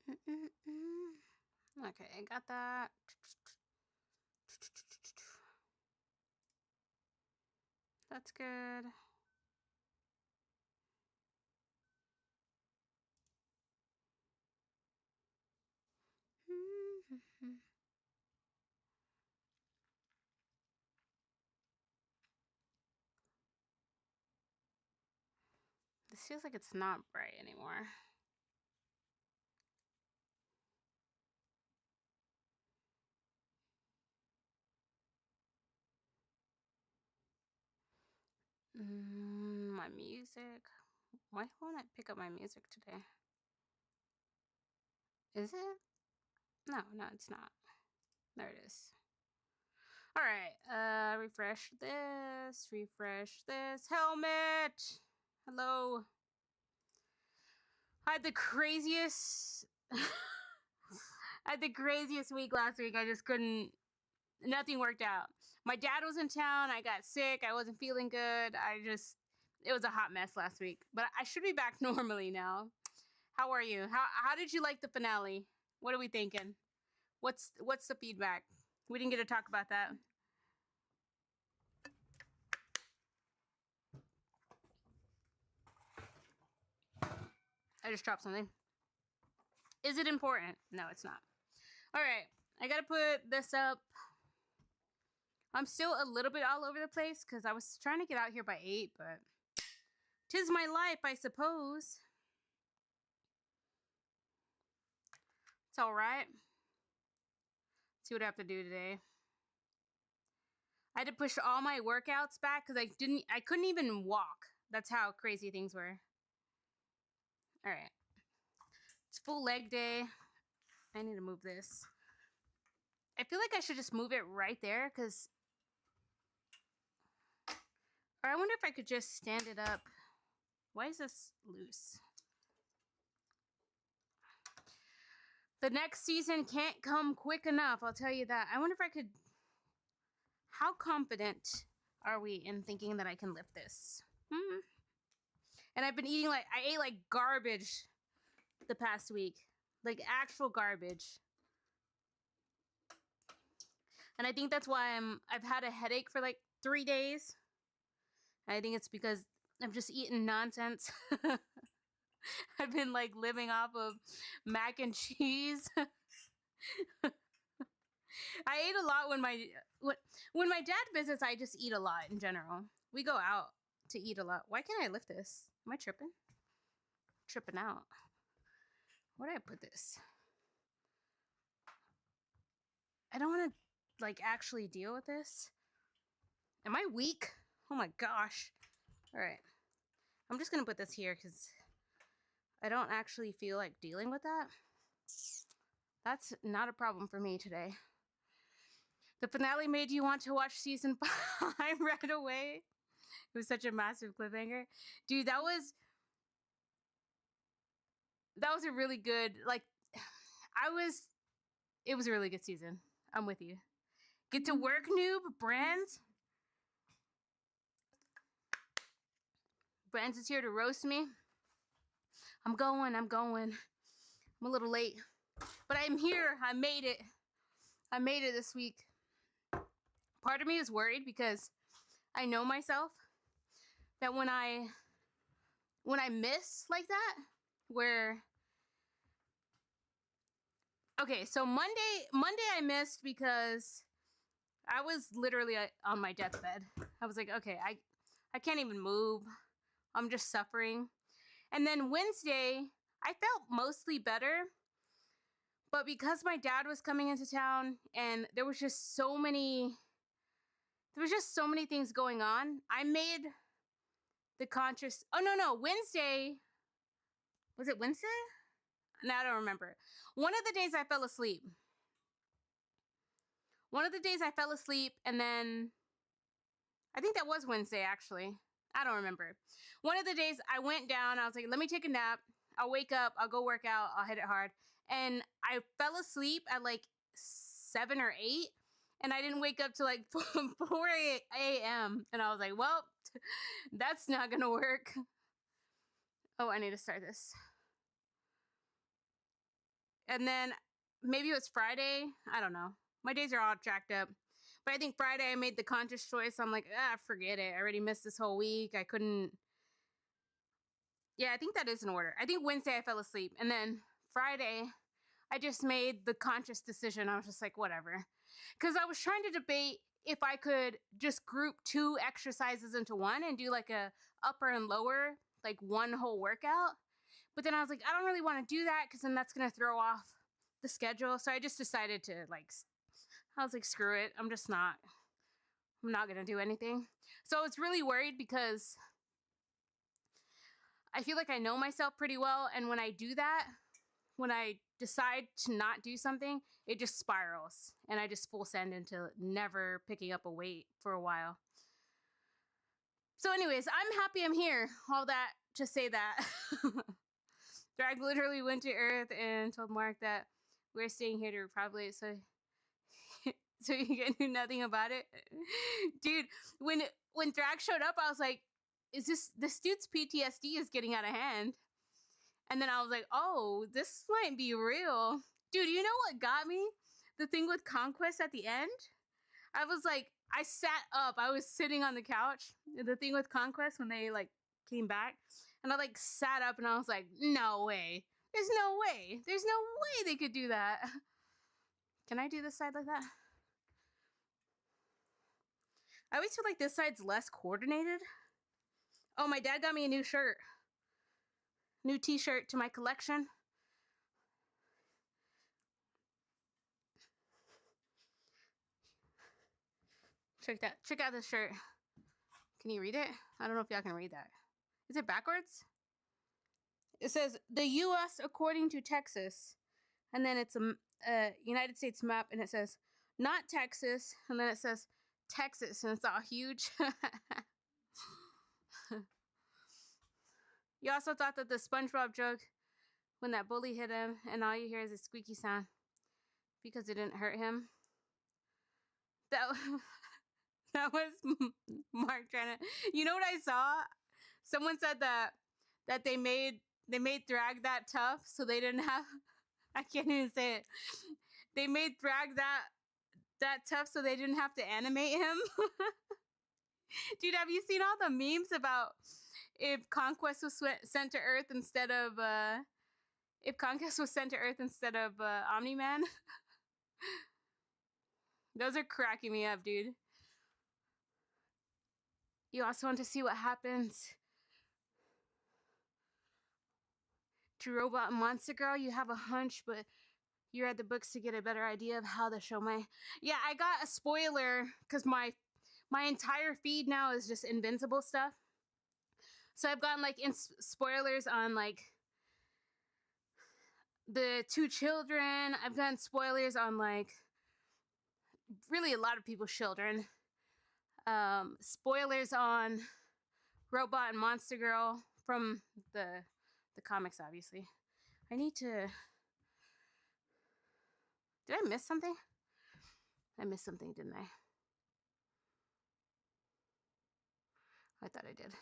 Okay, I got that. That's good. This feels like it's not bright anymore. My music. Why won't I pick up my music today? Is it? No, it's not. There it is. All right. Refresh this. Refresh this. Helmet. Hello. I had the craziest. I had the craziest week last week. I just couldn't. Nothing worked out. My dad was in town. I got sick. I wasn't feeling good. It was a hot mess last week. But I should be back normally now. How are you? How did you like the finale? What are we thinking? What's the feedback? We didn't get to talk about that. I just dropped something. Is it important? No, it's not. All right. I got to put this up. I'm still a little bit all over the place because I was trying to get out here by 8, but 'tis my life, I suppose. It's all right. See what I have to do today. I had to push all my workouts back because I couldn't even walk. That's how crazy things were. All right. It's full leg day. I need to move this. I feel like I should just move it right there because... Or I wonder if I could just stand it up. Why is this loose? The next season can't come quick enough, I'll tell you that. I wonder if I could... How confident are we in thinking that I can lift this? And I've been eating I ate like garbage the past week. Like actual garbage. And I think that's why I've had a headache for like 3 days. I think it's because I've just eaten nonsense. I've been like living off of mac and cheese. I ate a lot when my dad visits. I just eat a lot in general. We go out to eat a lot. Why can't I lift this? Am I tripping? Tripping out. Where did I put this? I don't want to like actually deal with this. Am I weak? Oh my gosh. All right. I'm just going to put this here because I don't actually feel like dealing with that. That's not a problem for me today. The finale made you want to watch season 5 right away. It was such a massive cliffhanger. Dude, that was a really good, it was a really good season. I'm with you. Get to work, noob. Brands is here to roast me. I'm going. I'm a little late. But I'm here. I made it. This week. Part of me is worried because I know myself that when I miss like that, where... Okay, so Monday I missed because I was literally on my deathbed. I was like, okay, I can't even move. I'm just suffering. And then Wednesday, I felt mostly better. But because my dad was coming into town and there was just so many things going on, I made the conscious... Oh, no. Wednesday... Was it Wednesday? No, I don't remember. One of the days I fell asleep. And then... I think that was Wednesday, actually. I don't remember. One of the days I went down, I was like, let me take a nap. I'll wake up, I'll go work out, I'll hit it hard. And I fell asleep at like 7 or 8. And I didn't wake up till like 4 a.m. And I was like, well, that's not going to work. Oh, I need to start this. And then maybe it was Friday. I don't know. My days are all jacked up. But I think Friday I made the conscious choice. I'm like, forget it. I already missed this whole week. I couldn't. Yeah, I think that is in order. I think Wednesday I fell asleep. And then Friday, I just made the conscious decision. I was just like, whatever. Because I was trying to debate if I could just group 2 exercises into one and do like a upper and lower, like one whole workout. But then I was like, I don't really want to do that because then that's going to throw off the schedule. So I just decided to I was like, screw it. I'm not going to do anything. So I was really worried because I feel like I know myself pretty well. And when I do that, when I decide to not do something, it just spirals and I just full send into never picking up a weight for a while. So anyways, I'm happy I'm here. All that to say that. Drag literally went to Earth and told Mark that we're staying here to probably so you can do nothing about it. Dude, when Drag showed up, I was like, is this dude's PTSD is getting out of hand. And then I was like, oh, this might be real. Dude, you know what got me? The thing with Conquest at the end? I was like, I sat up. I was sitting on the couch. The thing with Conquest when they like came back. And I like sat up and I was like, no way. There's no way. There's no way they could do that. Can I do this side like that? I always feel like this side's less coordinated. Oh, my dad got me a new shirt. New t-shirt to my collection. Check out this shirt. Can you read it? I don't know if y'all can read that. Is it backwards? It says the U.S. according to Texas, and then it's a United States map, and it says not Texas, and then it says Texas, and it's all huge. You also thought that the SpongeBob joke, when that bully hit him, and all you hear is a squeaky sound, because it didn't hurt him. That was Mark trying to. You know what I saw? Someone said that they made Thrag that tough, so they didn't have. I can't even say it. They made Thrag that tough, so they didn't have to animate him. Dude, have you seen all the memes about if Conquest was sent to Earth instead of Omni-Man? Those are cracking me up, dude. You also want to see what happens to Robot and Monster Girl? You have a hunch, but you read the books to get a better idea of how the show might. Yeah, I got a spoiler because my entire feed now is just Invincible stuff. So I've gotten like spoilers on like the 2 children. I've gotten spoilers on like really a lot of people's children. Spoilers on Robot and Monster Girl from the comics, obviously. I need to. Did I miss something? I missed something, didn't I? I thought I did.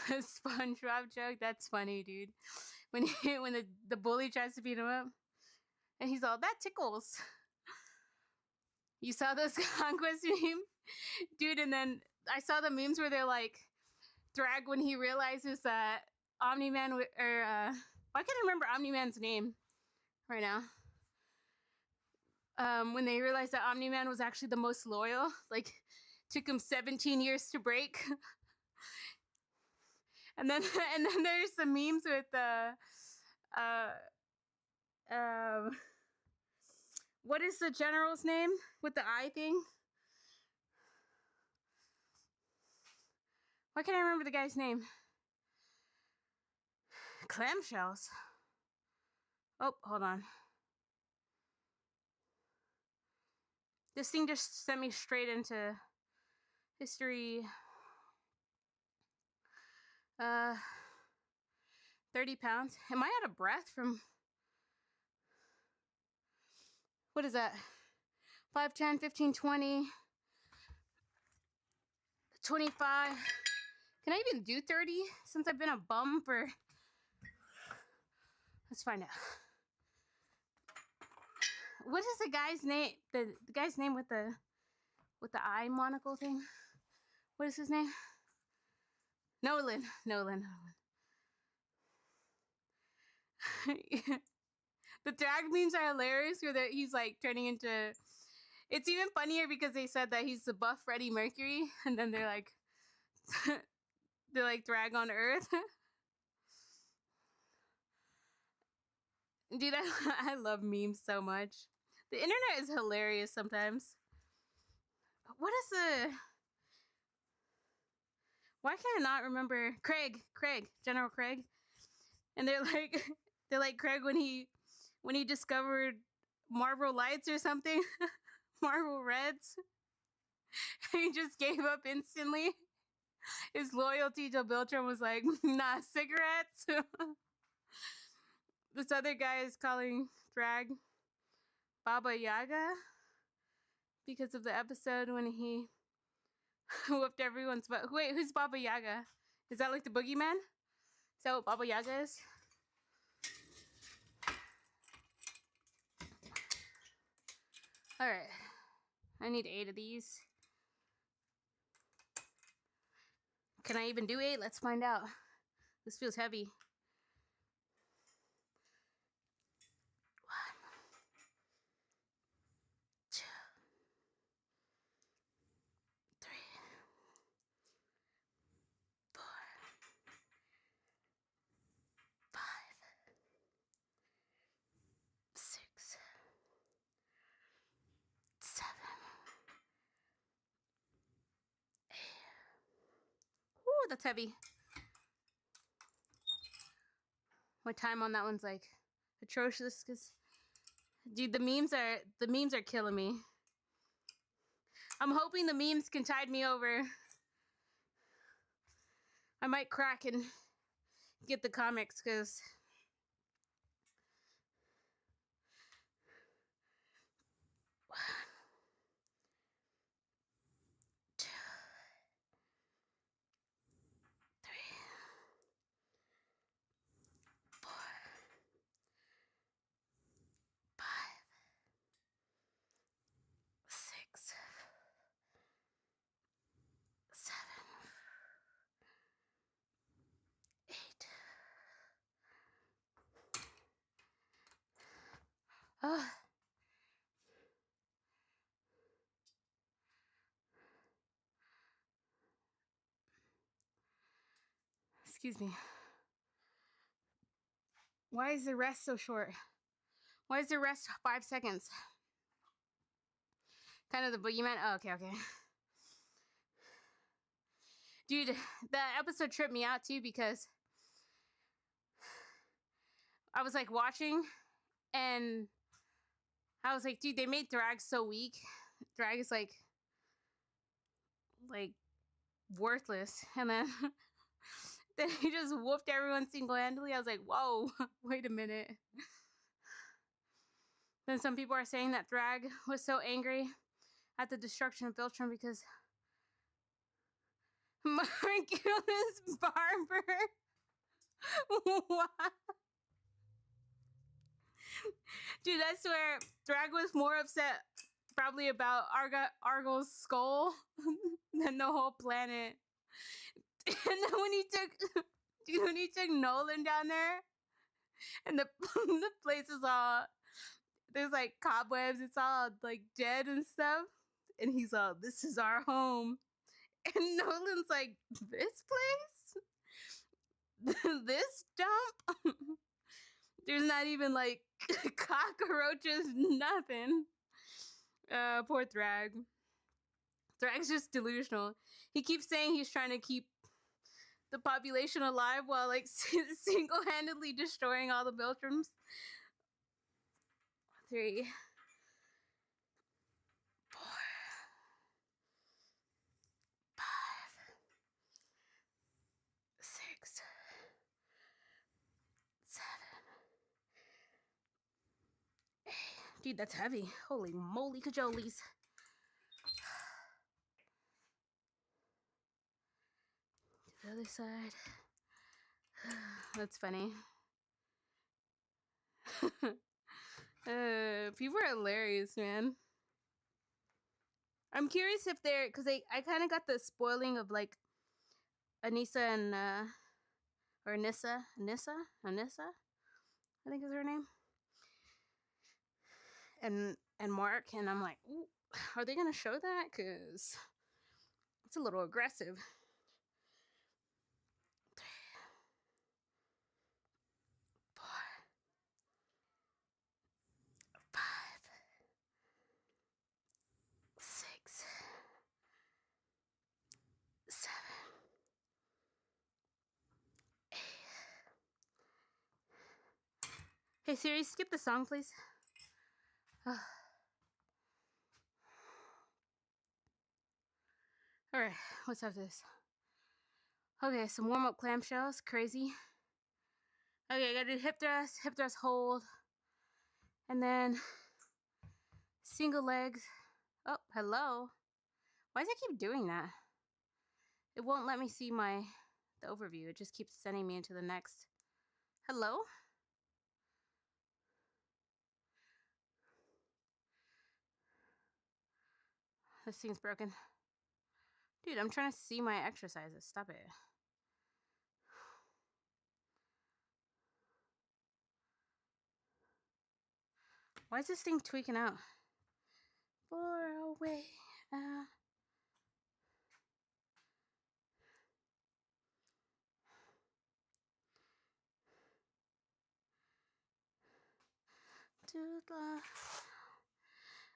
The SpongeBob joke, that's funny, dude. When the bully tries to beat him up, and he's all, that tickles. You saw those Conquest memes? Dude, and then I saw the memes where they're like, Thrag when he realizes that Omni-Man, why can't I remember Omni-Man's name right now? When they realized that Omni-Man was actually the most loyal, like, took him 17 years to break. And then there's the memes with what is the general's name with the eye thing? Why can't I remember the guy's name? Clamshells. Oh, hold on. This thing just sent me straight into history. 30 pounds. Am I out of breath from... What is that? 5, 10, 15, 20, 25. Can I even do 30 since I've been a bum for Let's find out. What is the guy's name? The guy's name with the eye monocle thing? What is his name? Nolan. The drag memes are hilarious where he's like turning into... It's even funnier because they said that he's the buff Freddie Mercury, and then they're like drag on Earth. Dude, I love memes so much. The internet is hilarious sometimes. What is the... Why can I not remember Craig, General Craig? And they're like Craig when he discovered Marlboro Lights or something. Marlboro Reds. He just gave up instantly. His loyalty to Beltran was like, nah, cigarettes. This other guy is calling drag Baba Yaga because of the episode when he whooped everyone's butt. Wait, who's Baba Yaga? Is that like the boogeyman? Is that what Baba Yaga is? Alright. I need 8 of these. Can I even do 8? Let's find out. This feels heavy. 1, 2, 3, 4, 5, 6, 7, 8. Ooh, that's heavy. My time on that one's like atrocious because, dude, the memes are killing me. I'm hoping the memes can tide me over. I might crack and get the comics because oh. Excuse me. Why is the rest so short? Why is the rest 5 seconds? Kind of the boogeyman? Oh, okay. Dude, that episode tripped me out too because I was like watching and I was like, dude, they made drag so weak. Drag is like worthless. And then then he just whooped everyone single-handedly. I was like, whoa, wait a minute. Then some people are saying that drag was so angry at the destruction of Beltran because Margulis Barber. What? Dude, I swear, drag was more upset probably about Argyl's skull than the whole planet. And then when he took Nolan down there, and the place is all, there's like cobwebs, it's all like dead and stuff, and he's all, this is our home, and Nolan's like, this place, this dump. There's not even like cockroaches, nothing. Poor Thrag. Thrag's just delusional. He keeps saying he's trying to keep the population alive while like single-handedly destroying all the Beltrams. 3, 4, 5, 6, 7, 8. Dude, that's heavy. Holy moly cajoles. The other side. That's funny. People are hilarious, man. I'm curious if they're, because I kind of got the spoiling of like Anissa and or Anissa, I think is her name, and Mark, and I'm like, ooh, are they gonna show that? Cause it's a little aggressive. 3, 4, 5, 6, 7, 8. Hey Siri, skip the song, please. All right, let's have this. Okay, some warm up clamshells, crazy. Okay, I gotta do hip thrust, hold, and then single legs. Oh, hello. Why does it keep doing that? It won't let me see the overview. It just keeps sending me into the next. Hello? This thing's broken. Dude, I'm trying to see my exercises. Stop it. Why is this thing tweaking out? Far away.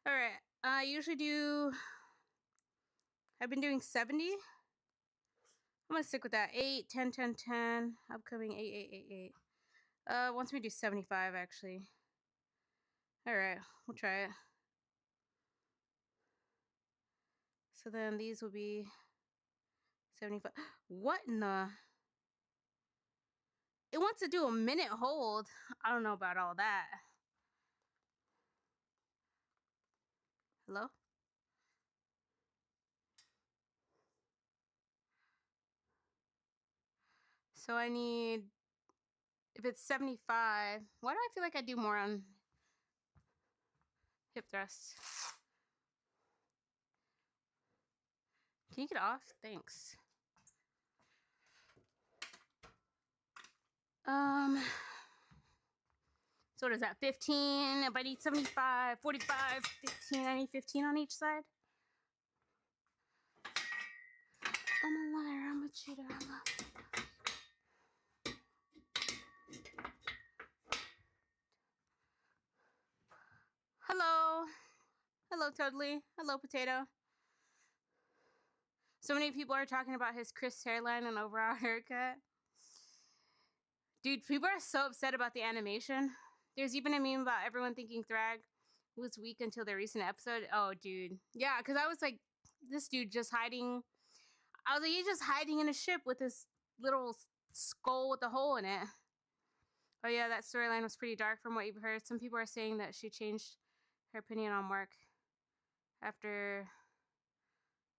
All right. I usually do. I've been doing 70. I'm gonna stick with that. 8, 10, 10, 10. Upcoming 8, 8, 8, 8. Wants me to do 75 actually. All right, we'll try it. So then these will be 75. What in the? It wants to do a minute hold. I don't know about all that. Hello? So I need, if it's 75, why do I feel like I do more on hip thrusts? Can you get off? Thanks. So what is that? 15. If I need 75, 45, 15. I need 15 on each side. I'm a liar. I'm a cheater. Hello. Hello, Toadly. Hello, Potato. So many people are talking about his Chris hairline and overall haircut. Dude, people are so upset about the animation. There's even a meme about everyone thinking Thrag was weak until the recent episode. Oh, dude. Yeah, because I was like, this dude just hiding. I was like, he's just hiding in a ship with this little skull with a hole in it. Oh, yeah, that storyline was pretty dark from what you've heard. Some people are saying that she changed her opinion on Mark after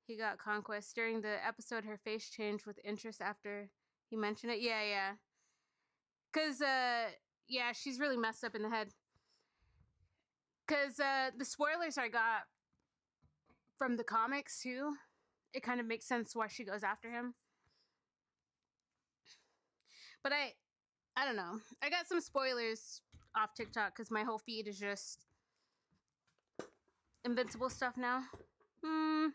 he got Conquest. During the episode, her face changed with interest after he mentioned it. Yeah, yeah. Because, yeah, she's really messed up in the head. Because the spoilers I got from the comics, too, it kind of makes sense why she goes after him. But I don't know. I got some spoilers off TikTok because my whole feed is just Invincible stuff now. I'm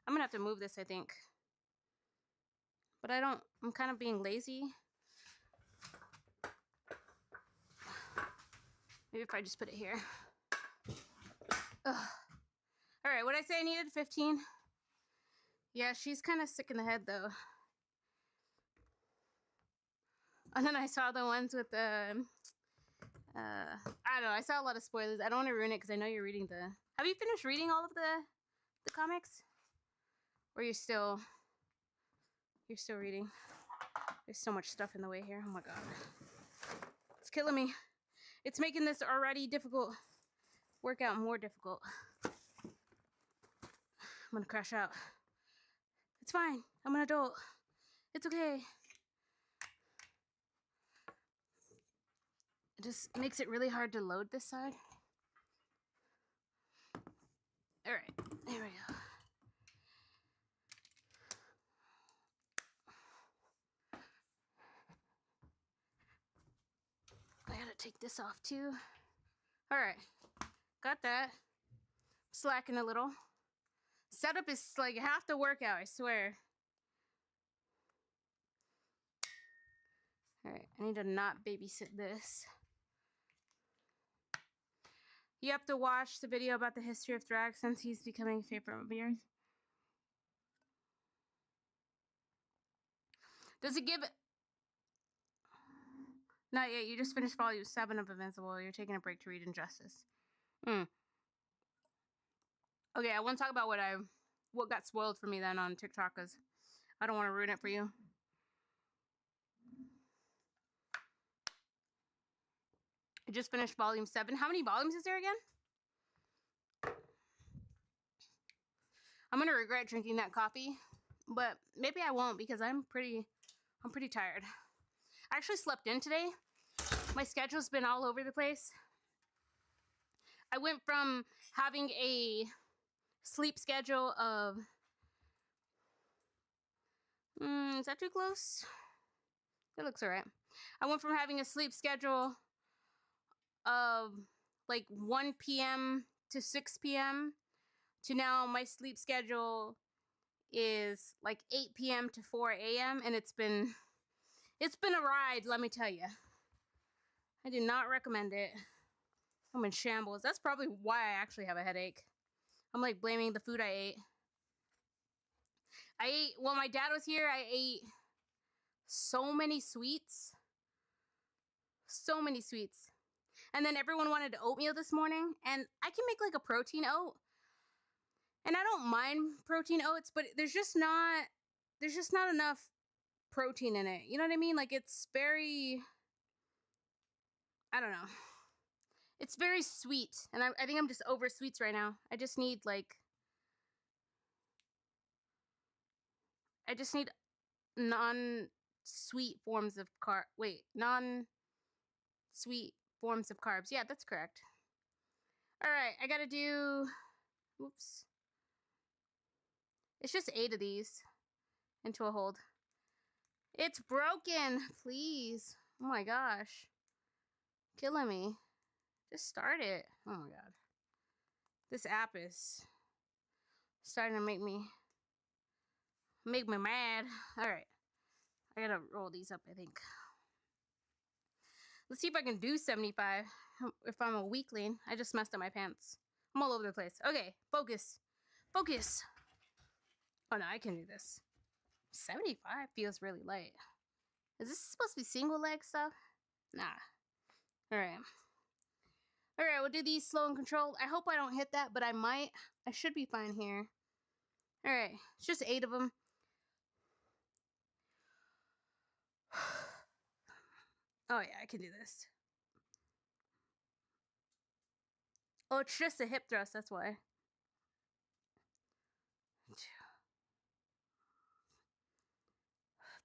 going to have to move this, I think. But I'm kind of being lazy. Maybe if I just put it here. Ugh. All right, what did I say I needed? 15? Yeah, she's kind of sick in the head, though. And then I saw the ones with the... I don't know. I saw a lot of spoilers. I don't want to ruin it because I know you're reading the... Have you finished reading all of the comics? Or you're still reading? There's so much stuff in the way here. Oh my god. It's killing me. It's making this already difficult workout more difficult. I'm gonna crash out. It's fine. I'm an adult. It's okay. just makes it really hard to load this side. All right, there we go. I gotta take this off too. All right, got that. Slacking a little. Setup is like half the workout, I swear. All right, I need to not babysit this. You have to watch the video about the history of drag since he's becoming a favorite of yours. Does it give it? Not yet. You just finished volume 7 of Invincible. You're taking a break to read Injustice. Okay, I want to talk about what got spoiled for me then on TikTok, because I don't want to ruin it for you. I just finished volume 7. How many volumes is there again? I'm gonna regret drinking that coffee, but maybe I won't because I'm pretty tired. I actually slept in today. My schedule's been all over the place. I went from having a sleep schedule of is that too close? That looks all right. I went from having a sleep schedule of like 1 p.m. to 6 p.m. to now my sleep schedule is like 8 p.m. to 4 a.m. and it's been a ride, let me tell you. I do not recommend it. I'm in shambles. That's probably why I actually have a headache. I'm like blaming the food I ate. While my dad was here, I ate so many sweets. So many sweets. And then everyone wanted oatmeal this morning, and I can make like a protein oat. And I don't mind protein oats, but there's just not enough protein in it. You know what I mean? Like it's very, I don't know. It's very sweet, and I think I'm just over sweets right now. I just need non-sweet forms of non-sweet forms of carbs. Yeah, that's correct. All right, I gotta do, oops. It's just 8 of these into a hold. It's broken, please. Oh my gosh. Killing me. Just start it. Oh my god. This app is starting to make me mad. All right. I gotta roll these up, I think. Let's see if I can do 75 if I'm a weakling. I just messed up my pants. I'm all over the place. Okay, focus. Focus. Oh no, I can do this. 75 feels really light. Is this supposed to be single leg stuff? Nah. All right. All right, we'll do these slow and controlled. I hope I don't hit that, but I might. I should be fine here. All right, it's just 8 of them. Oh yeah, I can do this. Oh, it's just a hip thrust, that's why. 2,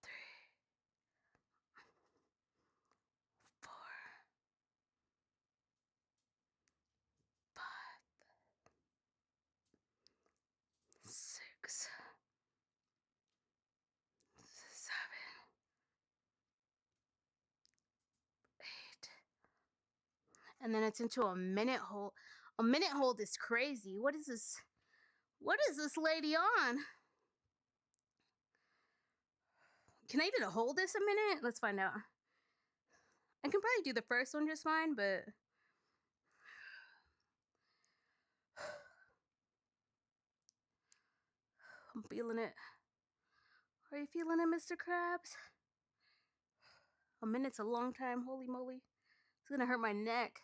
3, 4, 5, 6, 7, 8. And then it's into a minute hold. A minute hold is crazy. What is this? What is this lady on? Can I even hold this a minute? Let's find out. I can probably do the first one just fine, but I'm feeling it. Are you feeling it, Mr. Krabs? A minute's a long time. Holy moly. It's gonna hurt my neck.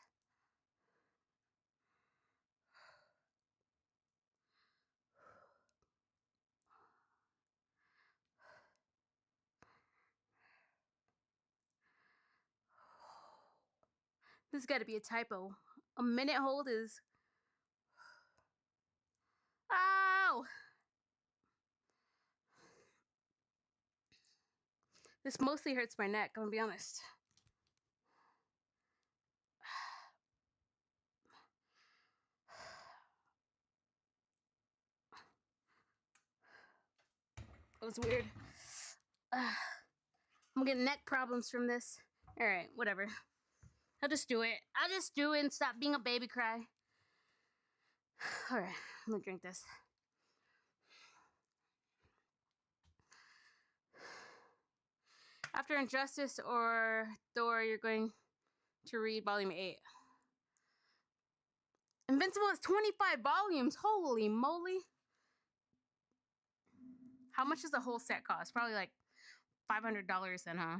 This has got to be a typo. A minute hold is... Ow! This mostly hurts my neck, I'm gonna be honest. That was weird. I'm getting neck problems from this. All right, whatever. I'll just do it. I'll just do it and stop being a baby cry. All right, I'm gonna drink this. After Injustice or Thor, you're going to read volume 8. Invincible has 25 volumes. Holy moly. How much does the whole set cost? Probably like $500 then, huh?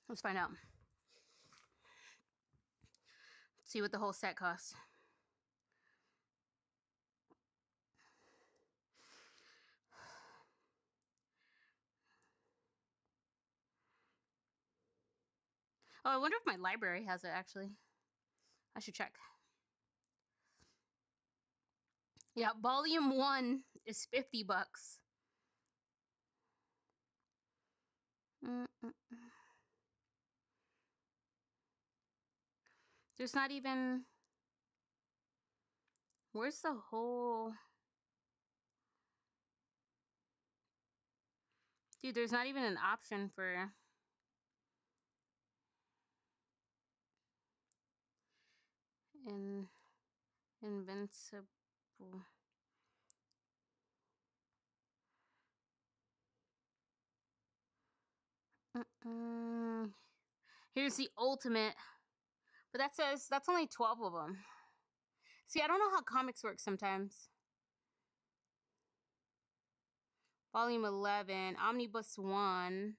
Let's find out. Let's see what the whole set costs. Oh, I wonder if my library has it, actually. I should check. Yeah, volume 1 is $50. There's not even... Where's the whole... Dude, there's not even an option for... Invincible. Here's the ultimate. But that says that's only 12 of them. See, I don't know how comics work sometimes. Volume 11, Omnibus 1.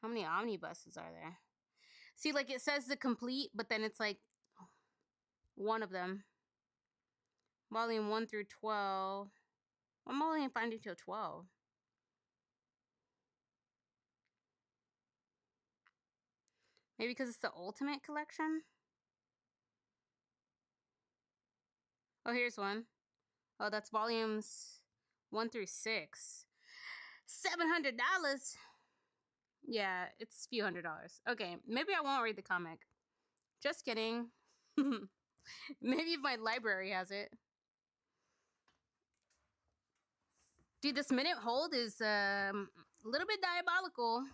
How many omnibuses are there? See, like it says the complete, but then it's like one of them. Volume 1 through 12. I'm only finding till 12. Maybe because it's the ultimate collection? Oh, here's one. Oh, that's volumes 1 through 6. $700. Yeah, it's a few $100. Okay, maybe I won't read the comic. Just kidding. Maybe if my library has it. Dude, this minute hold is a little bit diabolical.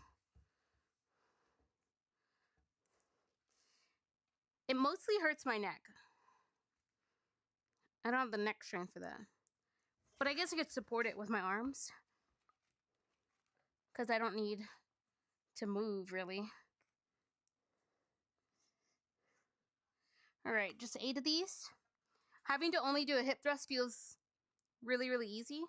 It mostly hurts my neck. I don't have the neck strength for that. But I guess I could support it with my arms. Because I don't need to move, really. Alright, just 8 of these. Having to only do a hip thrust feels really, really easy.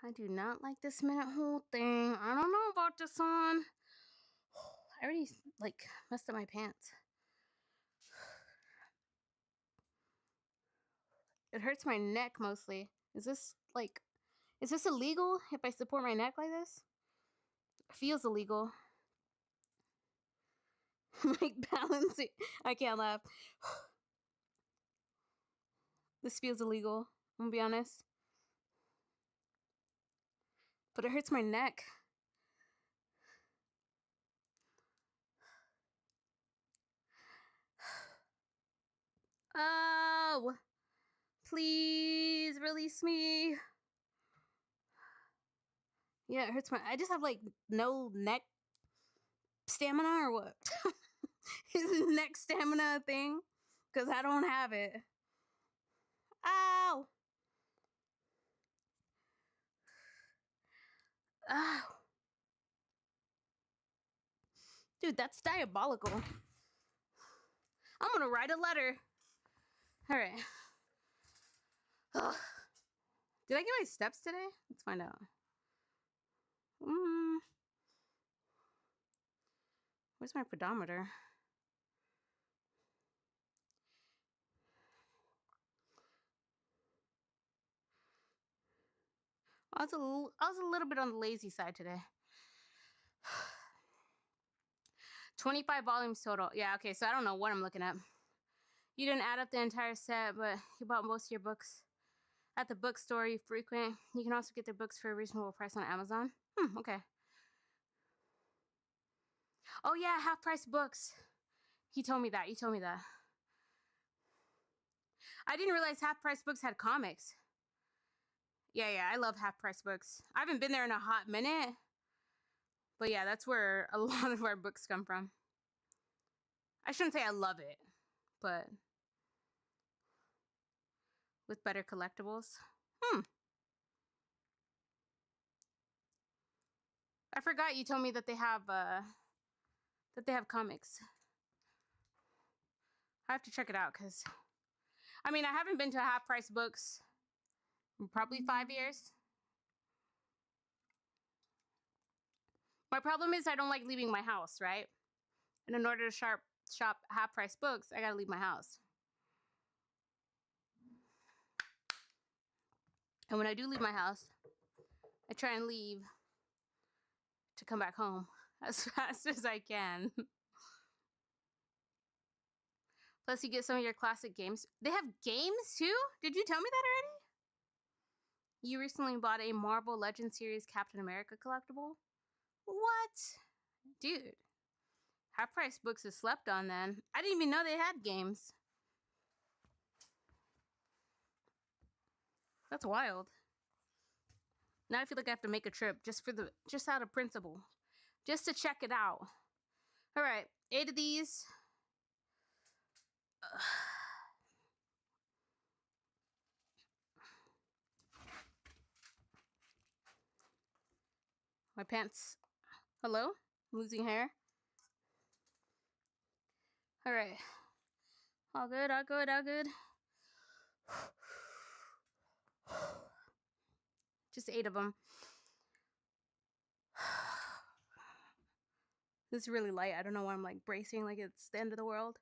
I do not like this minute hold thing. I don't know about this one. I already, like, messed up my pants. It hurts my neck mostly. Is this illegal if I support my neck like this? It feels illegal. Like balancing. I can't laugh. This feels illegal. I'm gonna be honest. But it hurts my neck. Oh, please release me. Yeah, it hurts my... I just have, like, no neck stamina or what? Is neck stamina a thing? Because I don't have it. Ow! Ow. Dude, that's diabolical. I'm gonna write a letter. Alright. Did I get my steps today? Let's find out. Where's my pedometer? I was a little bit on the lazy side today. 25 volumes total. Yeah, okay, so I don't know what I'm looking at. You didn't add up the entire set, but you bought most of your books at the bookstore you frequent. You can also get their books for a reasonable price on Amazon. Okay. Oh yeah, half-price books. You told me that. I didn't realize half-price books had comics. Yeah, I love half-price books. I haven't been there in a hot minute. But yeah, that's where a lot of our books come from. I shouldn't say I love it, but with better collectibles. I forgot you told me that they have comics. I have to check it out because I mean, I haven't been to half-price books in probably 5 years. My problem is I don't like leaving my house, right? And in order to shop half-price books, I gotta leave my house. And when I do leave my house, I try and leave to come back home as fast as I can. Plus, you get some of your classic games. They have games too? Did you tell me that already? You recently bought a Marvel Legends series Captain America collectible? What? Dude. Half-price books is slept on then. I didn't even know they had games. That's wild. Now I feel like I have to make a trip just out of principle. Just to check it out. Alright, 8 of these. My pants. Hello? I'm losing hair. Alright. All good. Just 8 of them. This is really light. I don't know why I'm like bracing like it's the end of the world.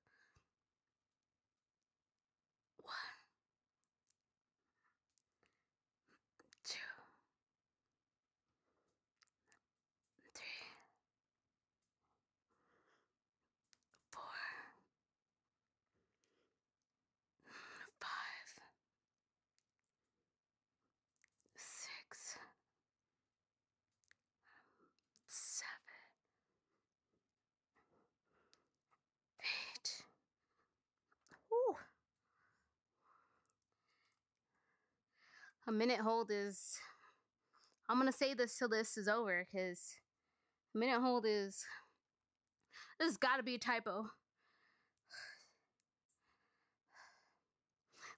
1, 2, 3, 4, 5, 6, 7, 8. Whew. A minute hold is... I'm gonna say this till this is over, because a minute hold is... This has got to be a typo.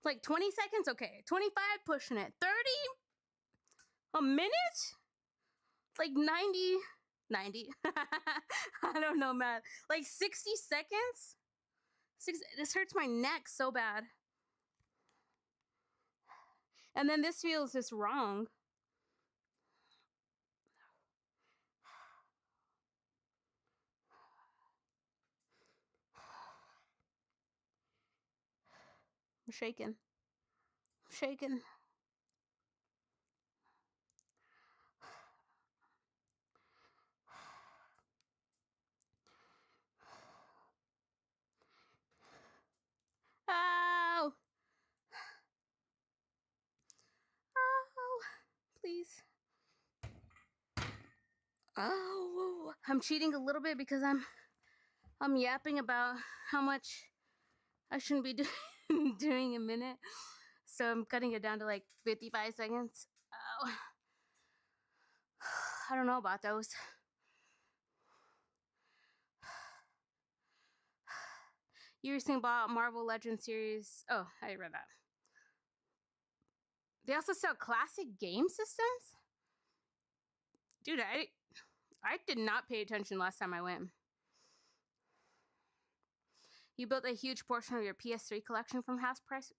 Like 20 seconds? Okay. 25, pushing it. 30? A minute? It's like 90. I don't know, math. Like 60 seconds? This hurts my neck so bad. And then this feels just wrong. I'm shaking. Oh! Please. Oh, I'm cheating a little bit because I'm yapping about how much I shouldn't be doing a minute. So I'm cutting it down to like 55 seconds. Oh. I don't know about those. You recently bought Marvel Legends series. Oh, I read that. They also sell classic game systems? Dude, I did not pay attention last time I went. You built a huge portion of your PS3 collection from half-price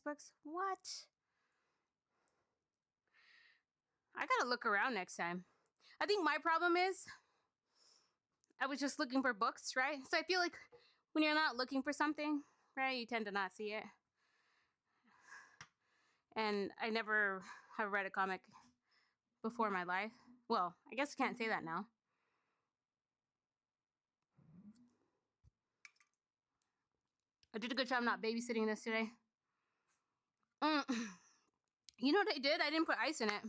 books? What? I gotta look around next time. I think my problem is I was just looking for books, right? So I feel like when you're not looking for something, right, you tend to not see it. And I never have read a comic before in my life. Well, I guess I can't say that now. I did a good job not babysitting this today. You know what I did? I didn't put ice in it.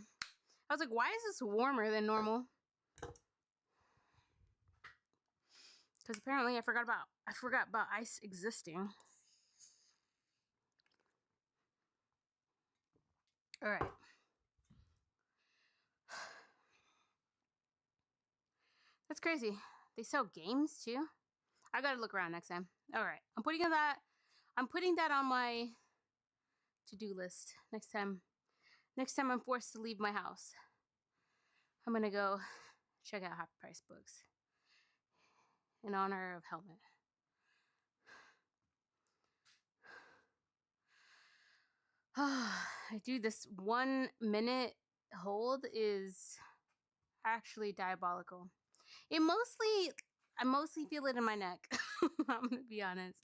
I was like, why is this warmer than normal? Because apparently I forgot about ice existing. All right. That's crazy. They sell games too. I gotta look around next time. All right. I'm putting that on my to-do list next time. Next time I'm forced to leave my house, I'm gonna go check out Half Price Books in honor of Helmet. I do this 1 minute hold is actually diabolical. I mostly feel it in my neck. I'm gonna be honest.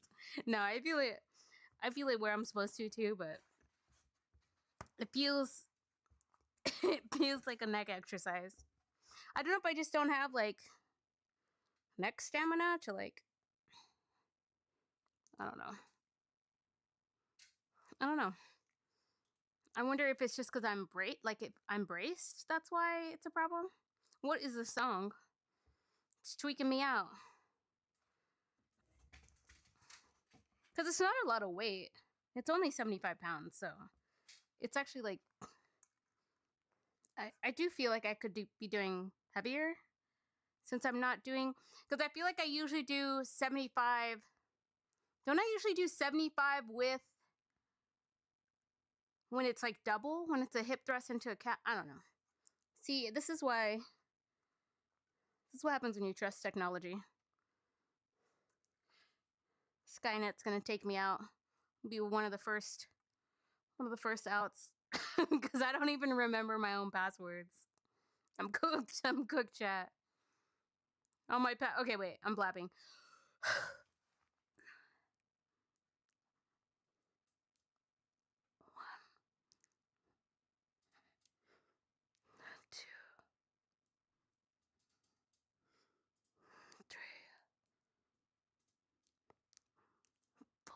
No, I feel it where I'm supposed to too, but it feels it feels like a neck exercise. I don't know if I just don't have like neck stamina to like, I don't know. I wonder if it's just because if I'm braced, that's why it's a problem. What is the song? It's tweaking me out. Because it's not a lot of weight. It's only 75 pounds, so it's actually like, I do feel like I could be doing heavier since I'm not doing, because I feel like I usually do 75. Don't I usually do 75 with, when it's like double, when it's a hip thrust into a cat? I don't know. See, this is what happens when you trust technology. Skynet's gonna take me out. Be one of the first outs because I don't even remember my own passwords. I'm cooked, chat. Oh my okay, wait, I'm blabbing. 1, 2, 3, 4,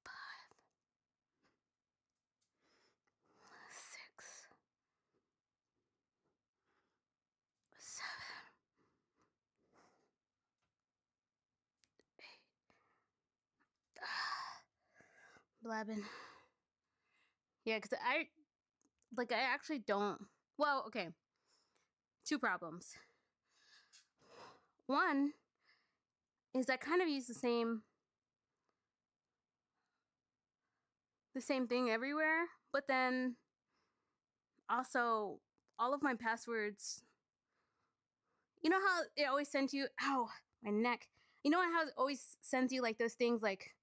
5, 6, 7, 8. Blabbing. Yeah, because I actually don't. Well, okay. 2 problems. One is I kind of use the same thing everywhere, but then also all of my passwords, you know how it always sends you, ow, my neck. You know how it always sends you like those things like,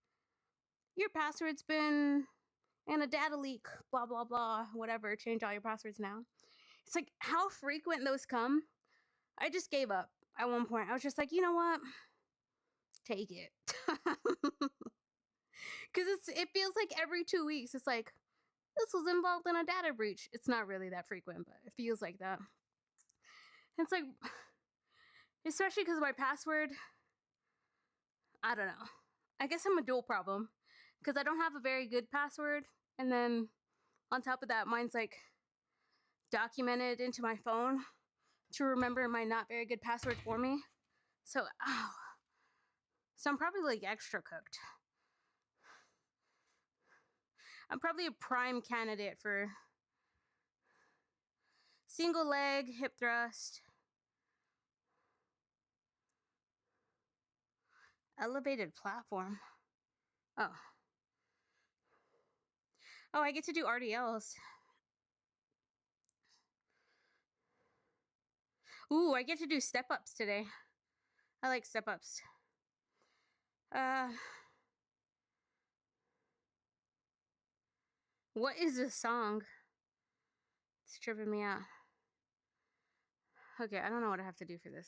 your password's been in a data leak, blah, blah, blah, whatever, change all your passwords now. It's like how frequent those come. I just gave up at one point. I was just like, you know what? Take it. Because it feels like every 2 weeks, it's like, this was involved in a data breach. It's not really that frequent, but it feels like that. And it's like, especially because my password, I don't know. I guess I'm a dual problem because I don't have a very good password. And then on top of that, mine's like documented into my phone to remember my not very good password for me. So, so I'm probably like extra cooked. I'm probably a prime candidate for single leg hip thrust, elevated platform. Oh, I get to do RDLs. Ooh, I get to do step ups today. I like step ups. What is this song? It's tripping me out. Okay, I don't know what I have to do for this.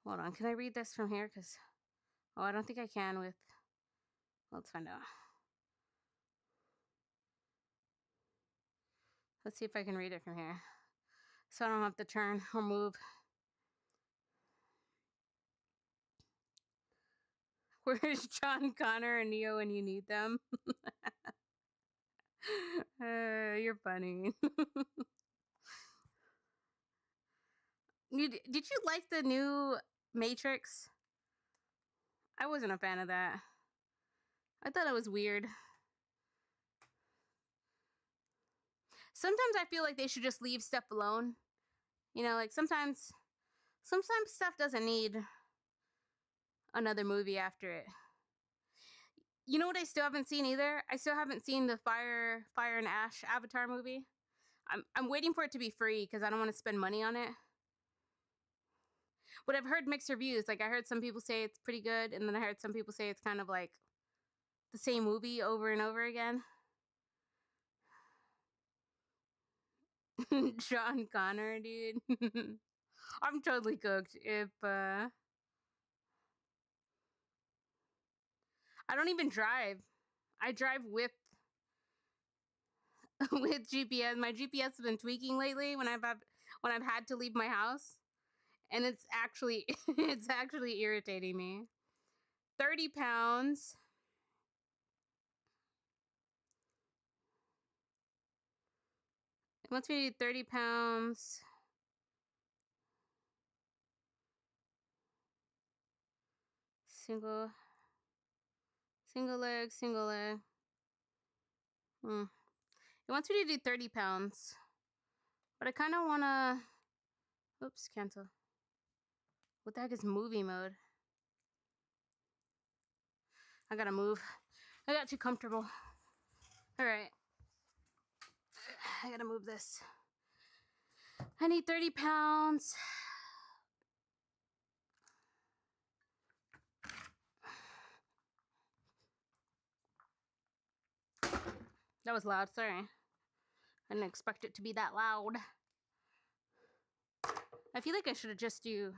Hold on, can I read this from here? Because, oh, I don't think I can with, let's find out. Let's see if I can read it from here. So I don't have to turn or move. Where's John Connor and Neo when you need them? You're funny. Did you like the new Matrix? I wasn't a fan of that. I thought it was weird. Sometimes I feel like they should just leave stuff alone. You know, like sometimes stuff doesn't need another movie after it. You know what I still haven't seen either? I still haven't seen the Fire and Ash Avatar movie. I'm waiting for it to be free because I don't want to spend money on it. But I've heard mixed reviews. Like I heard some people say it's pretty good, and then I heard some people say it's kind of like the same movie over and over again. John Connor, dude. I'm totally cooked if I don't even drive. I drive with with GPS. My GPS has been tweaking lately when I've had to leave my house, and it's actually it's actually irritating me. 30 pounds. It wants me to do 30 pounds. Single leg. It wants me to do 30 pounds. But I kind of want to... Oops, cancel. What the heck is movie mode? I gotta move. I got too comfortable. Alright. I gotta move this. I need 30 pounds. That was loud, sorry. I didn't expect it to be that loud. I feel like I should have just do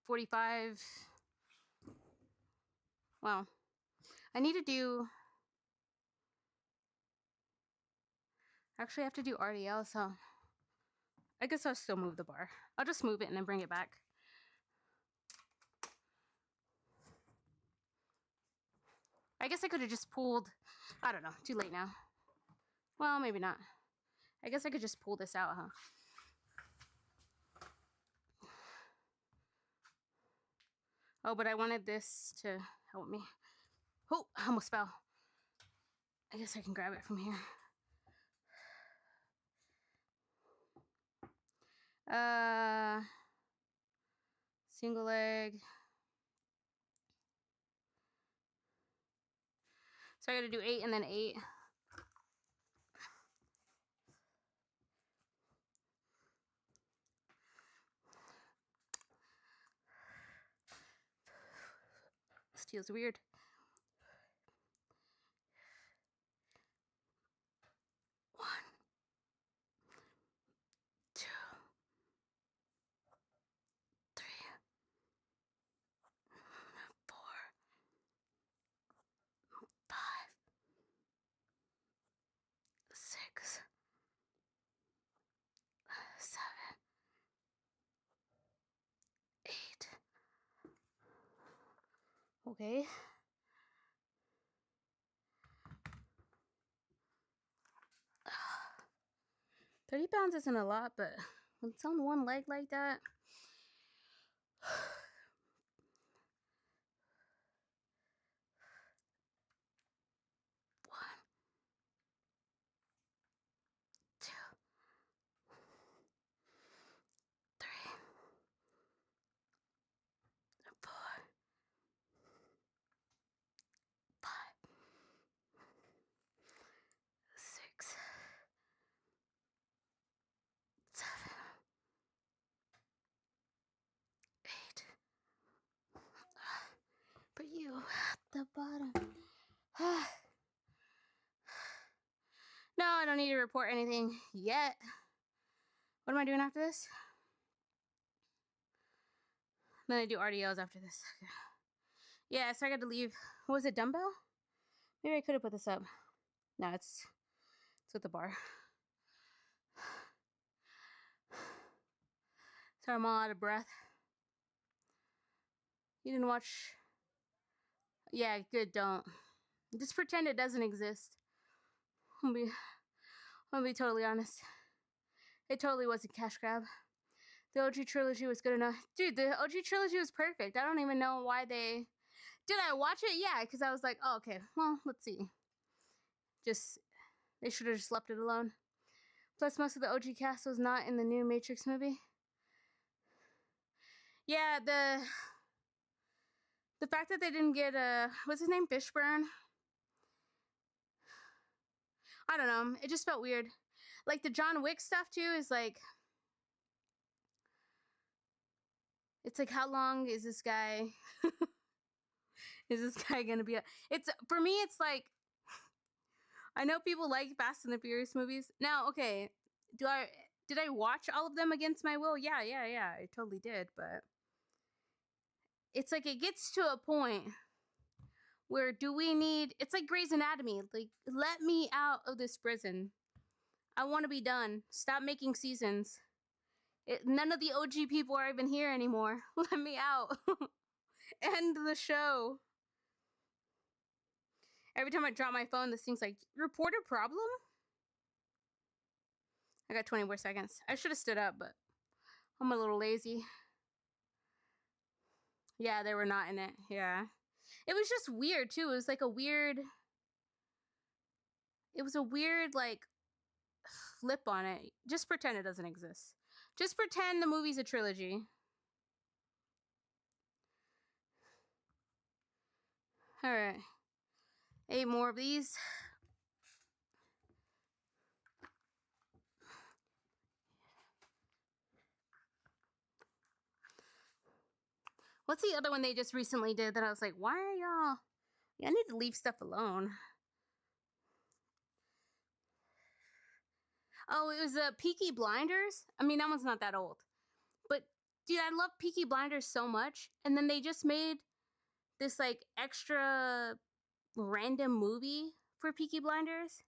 45. Well, I need to do... Actually, I have to do RDL, so... I guess I'll still move the bar. I'll just move it and then bring it back. I guess I could have just pulled... I don't know, too late now. Well, maybe not. I guess I could just pull this out, huh? Oh, but I wanted this to help me. Oh, I almost fell. I guess I can grab it from here. Single leg. So I gotta do 8 and then 8. This feels weird. 1, 2, 3, 4, 5, 6, 7, 8. Okay. £30 isn't a lot, but when it's on one leg like that. 1, 2, 3, 4, 5, 6, 7, 8. For you at the bottom. No, I don't need to report anything yet. What am I doing after this? Then I do RDLs after this. Okay. Yeah, so I got to leave. What was it, dumbbell? Maybe I could have put this up. No, it's with the bar. Sorry, I'm all out of breath. You didn't watch? Yeah, good, don't. Just pretend it doesn't exist. I'm gonna be totally honest. It totally was a cash grab. The OG trilogy was good enough. Dude, the OG trilogy was perfect. I don't even know why they... Did I watch it? Yeah, because I was like, oh, okay, well, let's see. They should have just left it alone. Plus, most of the OG cast was not in the new Matrix movie. Yeah, the fact that they didn't get, what's his name? Fishburne? I don't know. It just felt weird. Like, the John Wick stuff, too, is like... It's like, how long is this guy... is this guy gonna be... For me, it's like... I know people like Fast and the Furious movies. Now, okay, did I watch all of them against my will? Yeah, I totally did, but... It's like, it gets to a point where do we need... It's like Grey's Anatomy. Like, let me out of this prison. I want to be done. Stop making seasons. None of the OG people are even here anymore. Let me out. End the show. Every time I drop my phone, this thing's like, report a problem? I got 20 more seconds. I should have stood up, but I'm a little lazy. Yeah, they were not in it. Yeah. It was just weird, too. It was like a weird... It was a weird, like, flip on it. Just pretend it doesn't exist. Just pretend the movie's a trilogy. Alright. 8 more of these. What's the other one they just recently did that I was like, why are y'all... I need to leave stuff alone. Oh, it was Peaky Blinders. I mean, that one's not that old. But, dude, I love Peaky Blinders so much. And then they just made this, like, extra random movie for Peaky Blinders.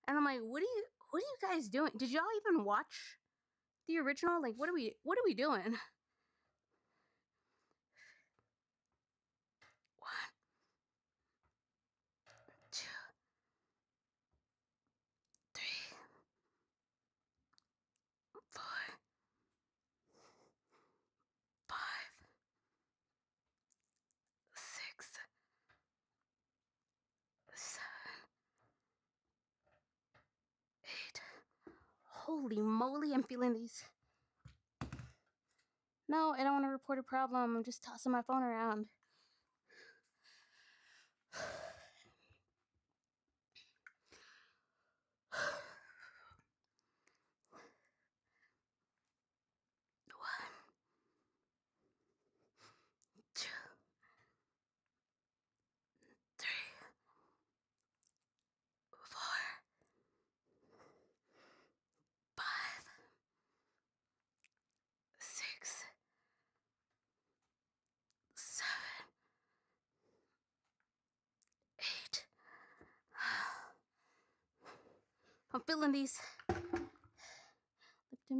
And I'm like, what are you guys doing? Did y'all even watch the original? Like, what are we doing? 1, 2, 3, 4, 5, 6, 7, 8. Holy moly, I'm feeling these. No, I don't want to report a problem. I'm just tossing my phone around. I'm feeling these. Lifting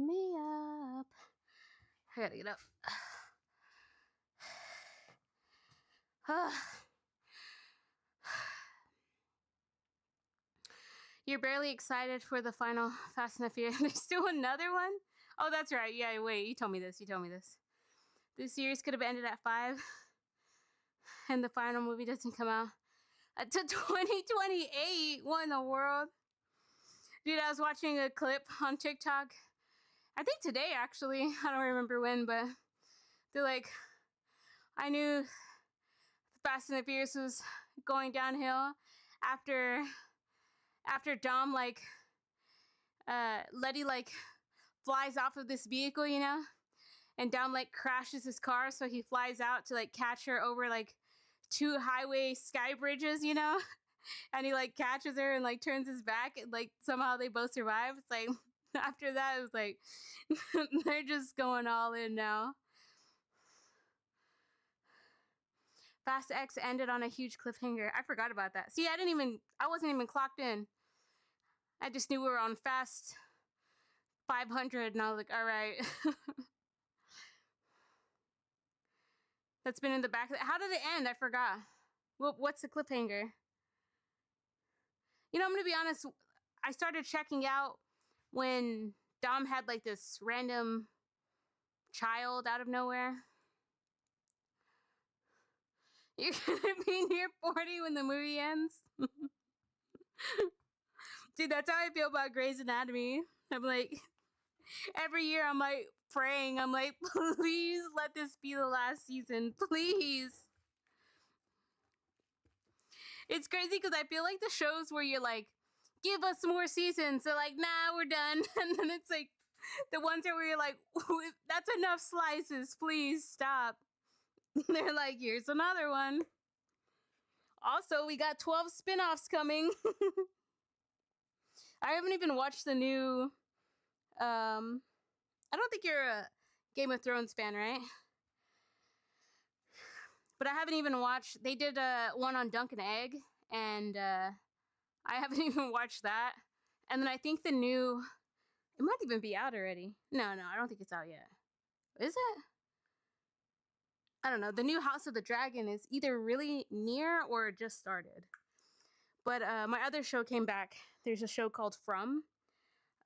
me up. I gotta get up. You're barely excited for the final Fast and the Furious. There's still another one? Oh, that's right. Yeah, wait. You told me this. This series could have ended at 5. And the final movie doesn't come out until 2028. What in the world? Dude, I was watching a clip on TikTok. I think today, actually. I don't remember when, but they're like, I knew Fast and the Furious was going downhill after Dom, like, Letty, like, flies off of this vehicle, you know? And Dom, like, crashes his car, so he flies out to, like, catch her over, like, 2 highway sky bridges, you know? And he, like, catches her and, like, turns his back, and, like, somehow they both survive. It's like, After that, it was like, they're just going all in now. Fast X ended on a huge cliffhanger. I forgot about that. See, I wasn't even clocked in. I just knew we were on Fast 500, and I was like, all right. That's been in the back. How did it end? I forgot. What's the cliffhanger? You know, I'm gonna be honest. I started checking out when Dom had like this random child out of nowhere. You're gonna be near 40 when the movie ends. Dude, that's how I feel about Grey's Anatomy. I'm like, every year I'm like praying. I'm like, please let this be the last season, please. It's crazy because I feel like the shows where you're like, give us more seasons. They're like, nah, we're done. And then it's like the ones where you're like, that's enough slices. Please stop. They're like, here's another one. Also, we got 12 spin-offs coming. I haven't even watched the new. I don't think you're a Game of Thrones fan, right? But I haven't even watched. They did one on Dunk and Egg, and I haven't even watched that. And then I think the new. It might even be out already. No, I don't think it's out yet. Is it? I don't know. The new House of the Dragon is either really near or just started. But my other show came back. There's a show called From.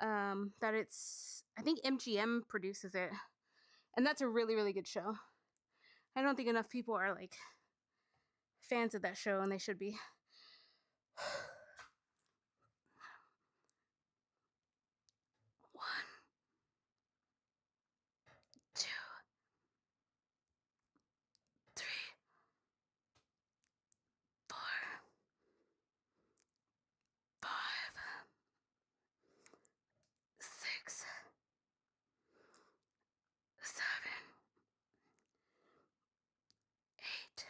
That I think MGM produces it. And that's a really, really good show. I don't think enough people are like fans of that show, and they should be. One, two, three, four, five, six, seven, eight.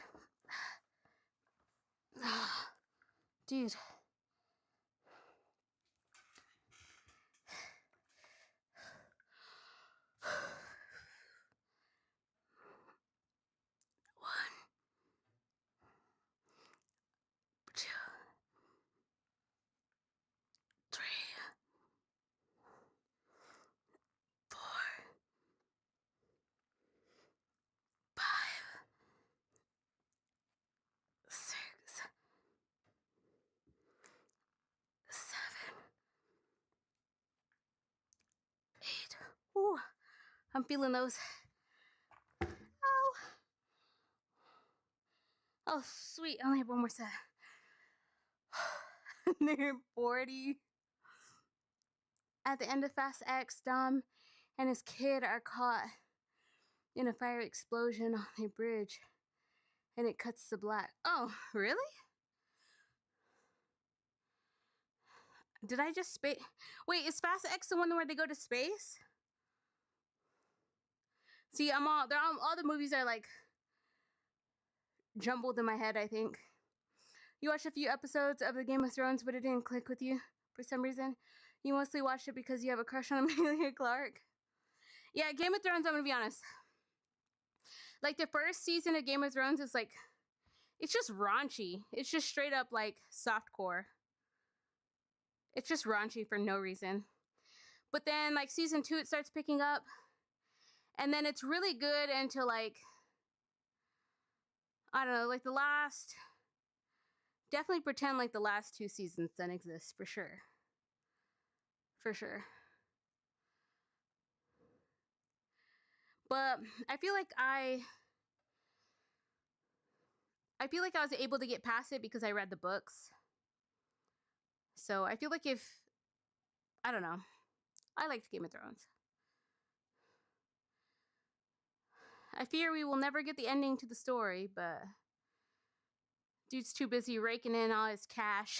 Dude. One, two, three, four, five, six, seven, eight. Ooh, I'm feeling those. Oh. Oh, sweet. I only have one more set. They're 40. At the end of Fast X, Dom and his kid are caught in a fire explosion on a bridge, and it cuts to black. Oh, really? Did I just Wait, is Fast X the one where they go to space? See, all the movies are like jumbled in my head, I think. You watched a few episodes of the Game of Thrones, but it didn't click with you for some reason. You mostly watched it because you have a crush on Emilia Clarke. Yeah, Game of Thrones, I'm gonna be honest. Like, the first season of Game of Thrones is like, it's just raunchy. It's just straight up like softcore. It's just raunchy for no reason. But then like season 2, it starts picking up. And then it's really good until like, I don't know, like definitely pretend like the last 2 seasons don't exist, for sure. For sure. But I feel like I was able to get past it because I read the books. So I feel like I don't know. I liked Game of Thrones. I fear we will never get the ending to the story, but dude's too busy raking in all his cash.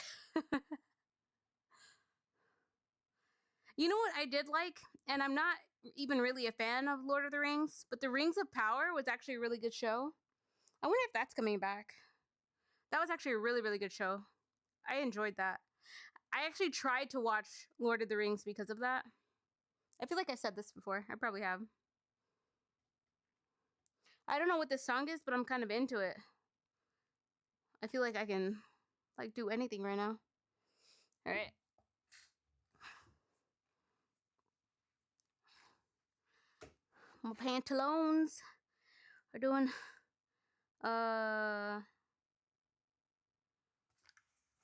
You know what I did like? And I'm not even really a fan of Lord of the Rings, but The Rings of Power was actually a really good show. I wonder if that's coming back. That was actually a really, really good show. I enjoyed that. I actually tried to watch Lord of the Rings because of that. I feel like I said this before. I probably have. I don't know what this song is, but I'm kind of into it. I feel like I can, like, do anything right now. All right. My pantaloons are doing,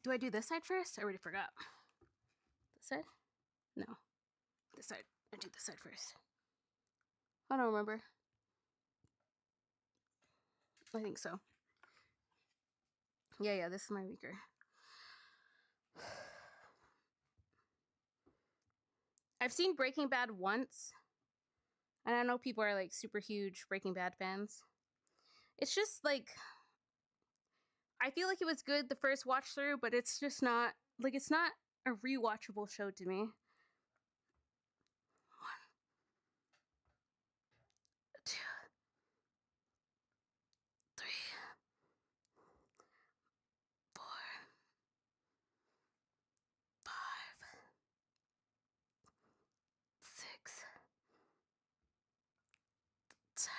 do I do this side first? I already forgot. This side? No. This side. I do this side first. I don't remember. I think so. Yeah, this is my weaker. I've seen Breaking Bad once, and I know people are like super huge Breaking Bad fans. It's just like, I feel like it was good the first watch through, but it's just not, like, it's not a rewatchable show to me. 1, 2, 3, 4, 5, 6, 7,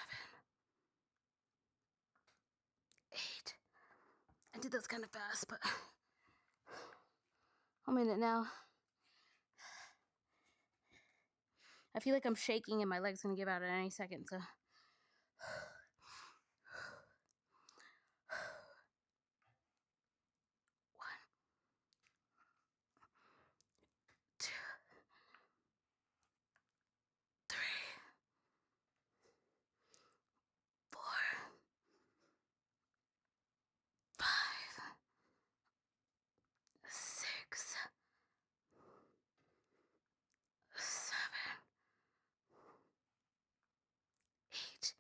8. I did those kind of fast, but I'm in it now. I feel like I'm shaking and my leg's gonna give out at any second, so. 1, 2, 3, 4, 5, 6, 7, 8.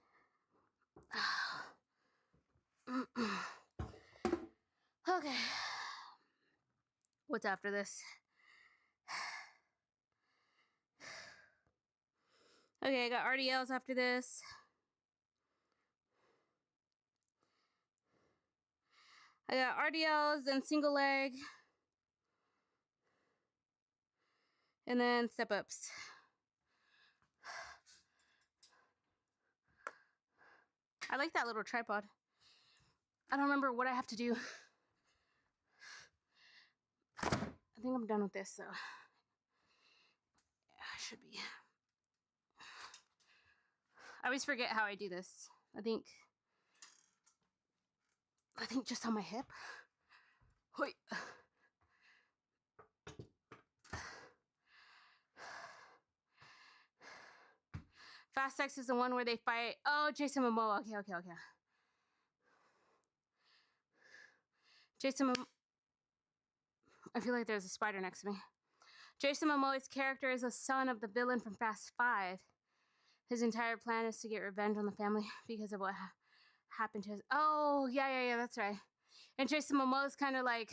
Okay. What's after this? Okay, I got RDLs after this. I got RDLs, then single leg, and then step ups. I like that little tripod. I don't remember what I have to do. I think I'm done with this, so. Yeah, I should be. I always forget how I do this. I think just on my hip. Hoi. Fast X is the one where they fight. Oh, Jason Momoa. Okay. Jason Momoa. I feel like there's a spider next to me. Jason Momoa's character is a son of the villain from Fast 5. His entire plan is to get revenge on the family because of what happened to his. Oh, yeah, that's right. And Jason Momoa's kind of like,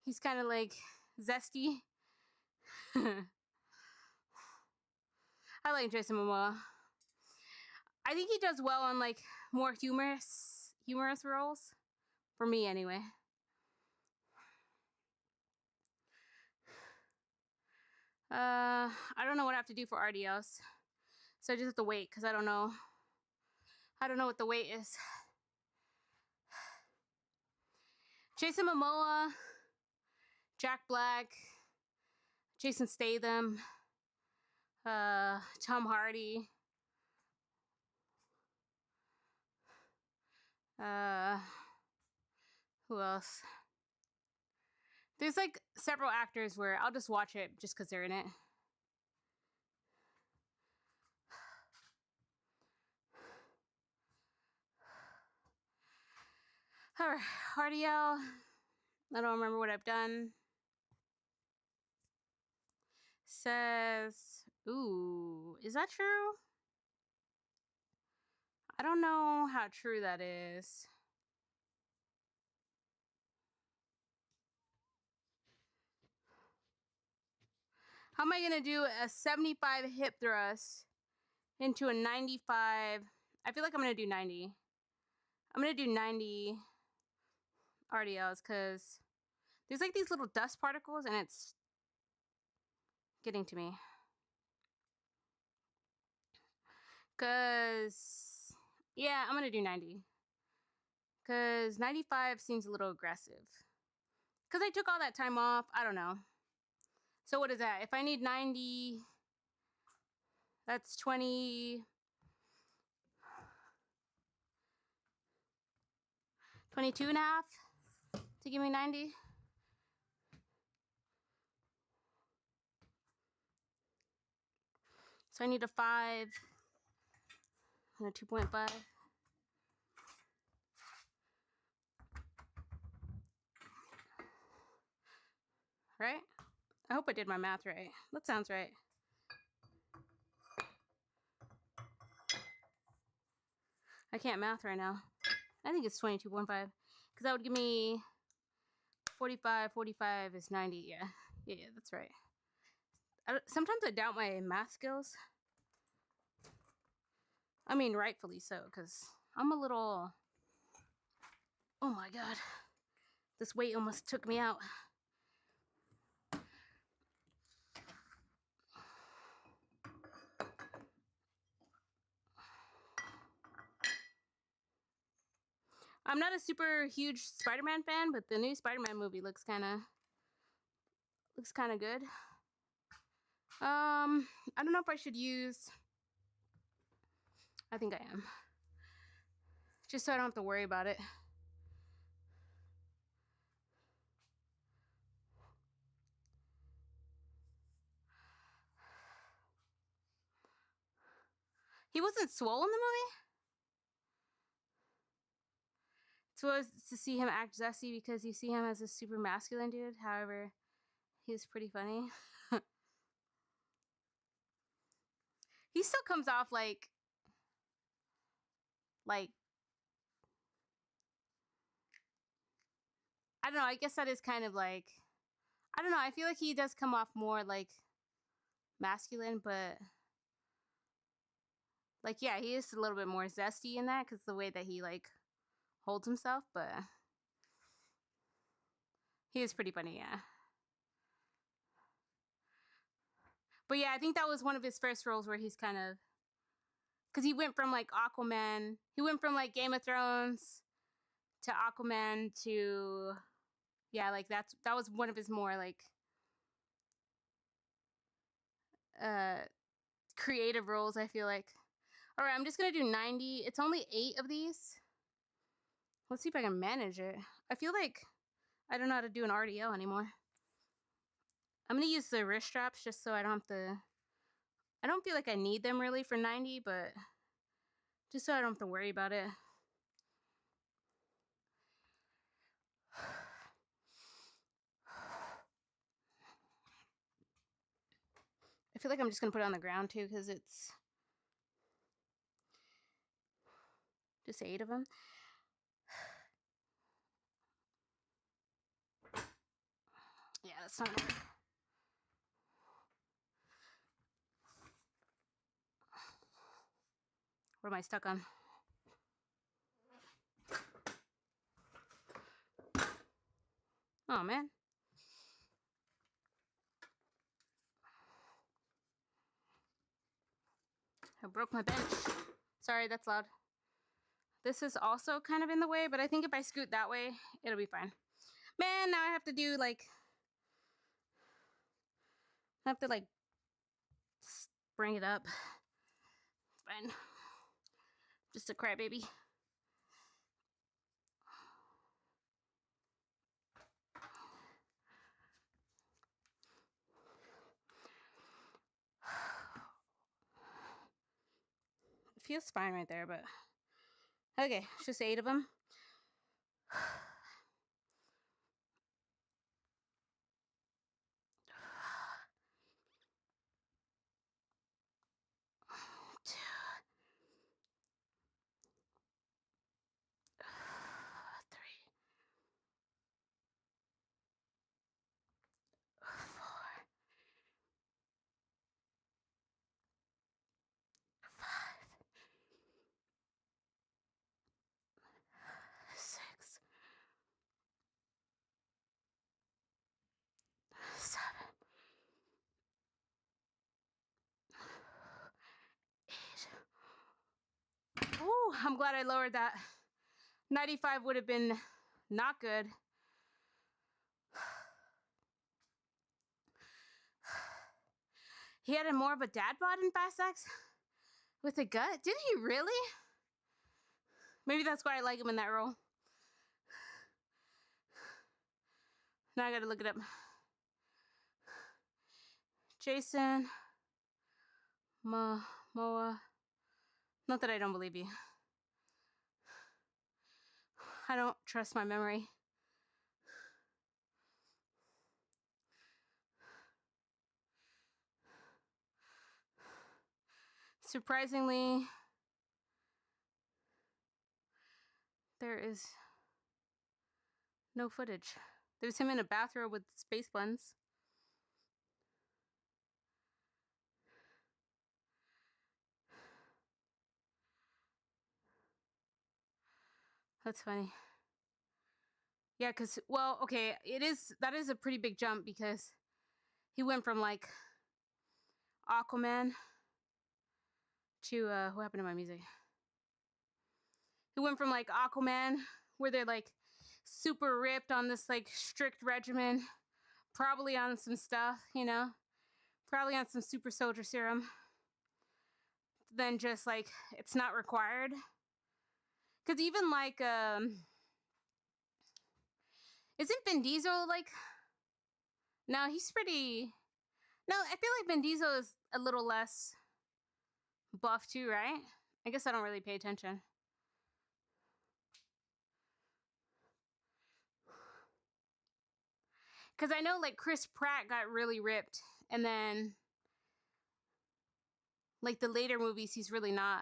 he's kind of like zesty. I like Jason Momoa. I think he does well on like more humorous roles. For me, anyway. I don't know what I have to do for RDLs. So I just have to wait because I don't know. I don't know what the wait is. Jason Momoa, Jack Black, Jason Statham, Tom Hardy, who else? There's like several actors where I'll just watch it just because they're in it. Alright, RDL. I don't remember what I've done. Says, ooh, is that true? I don't know how true that is. How am I gonna do a 75 hip thrust into a 95? I feel like I'm gonna do 90. I'm gonna do 90 RDLs because there's like these little dust particles and it's getting to me. Because, yeah, I'm going to do 90. Because 95 seems a little aggressive. Because I took all that time off. I don't know. So what is that? If I need 90, that's 20... 22 and a half to give me 90. So I need a 5 and a 2.5. Right? I hope I did my math right. That sounds right. I can't math right now. I think it's 22.5. Because that would give me 45. 45 is 90. Yeah. Yeah, that's right. Sometimes I doubt my math skills. I mean, rightfully so, because I'm a little... Oh my god. This weight almost took me out. I'm not a super huge Spider-Man fan, but the new Spider-Man movie looks kind of good. I don't know if I should use... I think I am. Just so I don't have to worry about it. He wasn't swole in the movie? It's was to see him act zesty because you see him as a super masculine dude. However, he was pretty funny. He still comes off like I don't know, I guess that is kind of like, I don't know, I feel like he does come off more like masculine, but like, yeah, he is a little bit more zesty in that because the way that he like holds himself, but he is pretty funny, yeah. But yeah, I think that was one of his first roles where he's kind of, because he went from like Aquaman, he went from like Game of Thrones to Aquaman to, yeah, like that was one of his more like creative roles, I feel like. All right, I'm just gonna do 90. It's only 8 of these. Let's see if I can manage it. I feel like I don't know how to do an RDL anymore. I'm gonna use the wrist straps just so I don't have to, I don't feel like I need them really for 90, but just so I don't have to worry about it. I feel like I'm just gonna put it on the ground too because it's just 8 of them. Yeah, that's not gonna work. What am I stuck on? Oh man. I broke my bench. Sorry, that's loud. This is also kind of in the way, but I think if I scoot that way, it'll be fine. Man, now I have to do like, I have to like bring it up. It's fine. Just a crybaby. It feels fine right there, but okay, it's just 8 of them. I'm glad I lowered that. 95 would have been not good. He had a more of a dad bod in Fast X with a gut? Did he really? Maybe that's why I like him in that role. Now I gotta look it up. Jason Momoa. Not that I don't believe you. I don't trust my memory. Surprisingly, there is no footage. There's him in a bathrobe with space buns. That's funny. Yeah, because, well, okay, that is a pretty big jump because he went from like Aquaman to, what happened to my music? He went from like Aquaman, where they're like super ripped on this like strict regimen, probably on some stuff, you know, probably on some super soldier serum, then just like it's not required. Because even like, isn't Vin Diesel like, no, he's pretty, no, I feel like Vin Diesel is a little less buff too, right? I guess I don't really pay attention. Because I know like Chris Pratt got really ripped, and then like the later movies he's really not.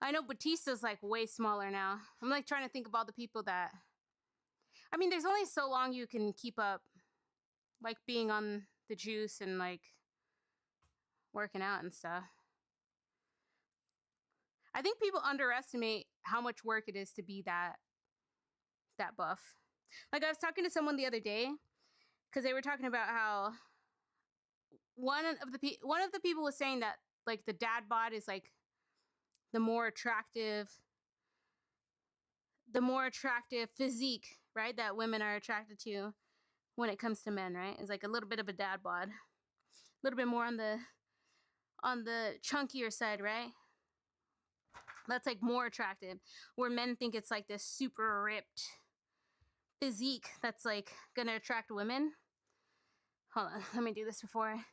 I know Batista's like way smaller now. I'm like trying to think of all the people that, I mean, there's only so long you can keep up like being on the juice and like working out and stuff. I think people underestimate how much work it is to be that buff. Like I was talking to someone the other day because they were talking about how one of the people was saying that like the dad bod is like the more attractive physique, right, that women are attracted to when it comes to men, right? It's like a little bit of a dad bod, a little bit more on the chunkier side, right? That's like more attractive, where men think it's like this super ripped physique that's like gonna attract women. Hold on, let me do this before.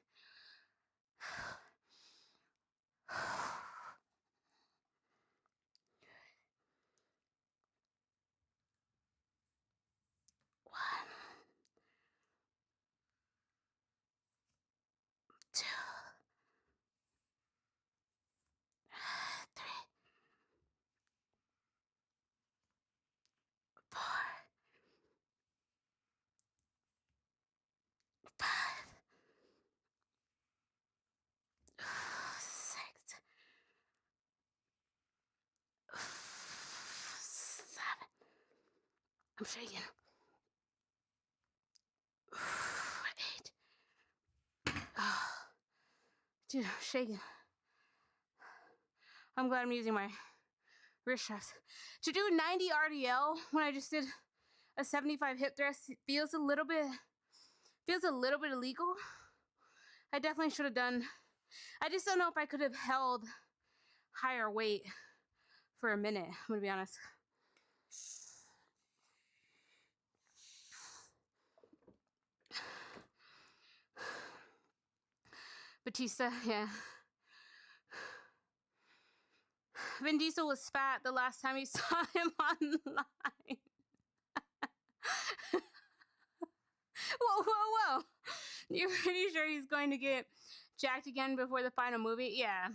I'm shaking. 8. Oh, dude, I'm shaking. I'm glad I'm using my wrist straps. To do 90 RDL when I just did a 75 hip thrust feels a little bit illegal. I definitely should have done. I just don't know if I could have held higher weight for a minute. I'm gonna be honest. Batista, yeah. Vin Diesel was fat the last time you saw him online. Whoa. You're pretty sure he's going to get jacked again before the final movie? Yeah.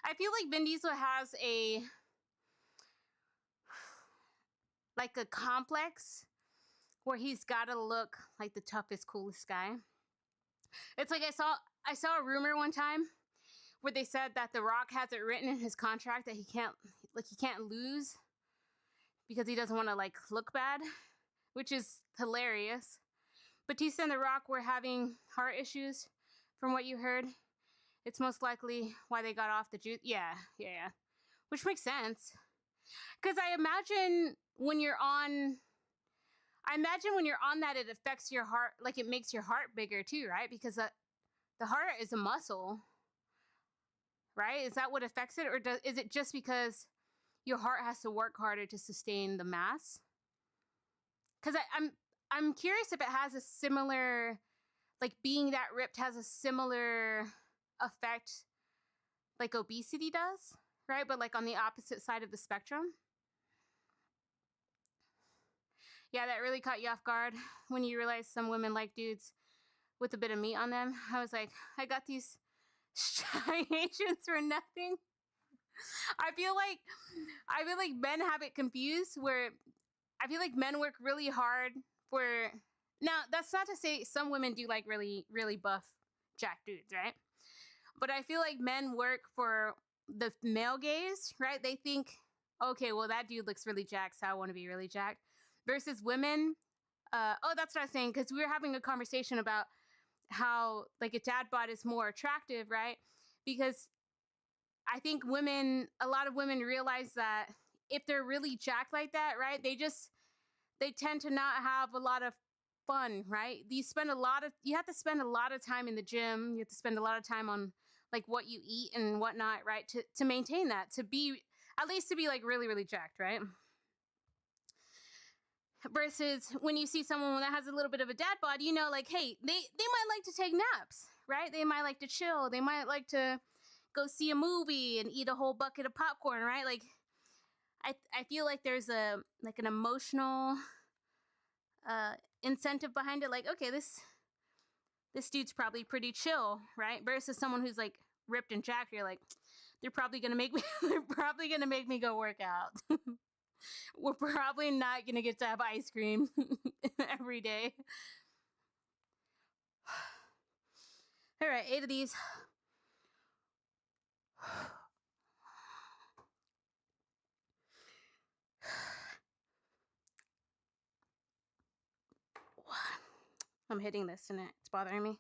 I feel like Vin Diesel has a complex where he's got to look like the toughest, coolest guy. It's like I saw a rumor one time where they said that The Rock has it written in his contract that he can't lose because he doesn't want to like look bad, which is hilarious. Batista and The Rock were having heart issues from what you heard, It's most likely why they got off the juice. Yeah, yeah, yeah. Which makes sense. Because I imagine when you're on that, it affects your heart, like it makes your heart bigger too, right? Because the heart is a muscle, right? Is that what affects it, or is it just because your heart has to work harder to sustain the mass? Because I'm curious if it has a similar, like being that ripped has a similar effect like obesity does, right? But like on the opposite side of the spectrum. Yeah, that really caught you off guard when you realized some women like dudes with a bit of meat on them. I was like, I got these striations for nothing. I feel like men have it confused where I feel like men work really hard for. Now, that's not to say some women do like really, really buff jack dudes, right? But I feel like men work for the male gaze, right? They think, okay, well, that dude looks really jacked, so I want to be really jacked. Versus women, that's what I was saying, because we were having a conversation about how like a dad bod is more attractive, right? Because I think a lot of women realize that if they're really jacked like that, right, they tend to not have a lot of fun, right? You have to spend a lot of time in the gym. You have to spend a lot of time on like what you eat and whatnot, right? To maintain that, to be like really, really jacked, right? Versus when you see someone that has a little bit of a dad bod, you know, like, hey, they might like to take naps, right? They might like to chill. They might like to go see a movie and eat a whole bucket of popcorn, right? Like, I feel like there's an emotional incentive behind it. Like, okay, this dude's probably pretty chill, right? Versus someone who's like ripped and jacked. You're like, they're probably gonna make me go work out. We're probably not gonna get to have ice cream every day. All right, 8 of these. I'm hitting this and it's bothering me.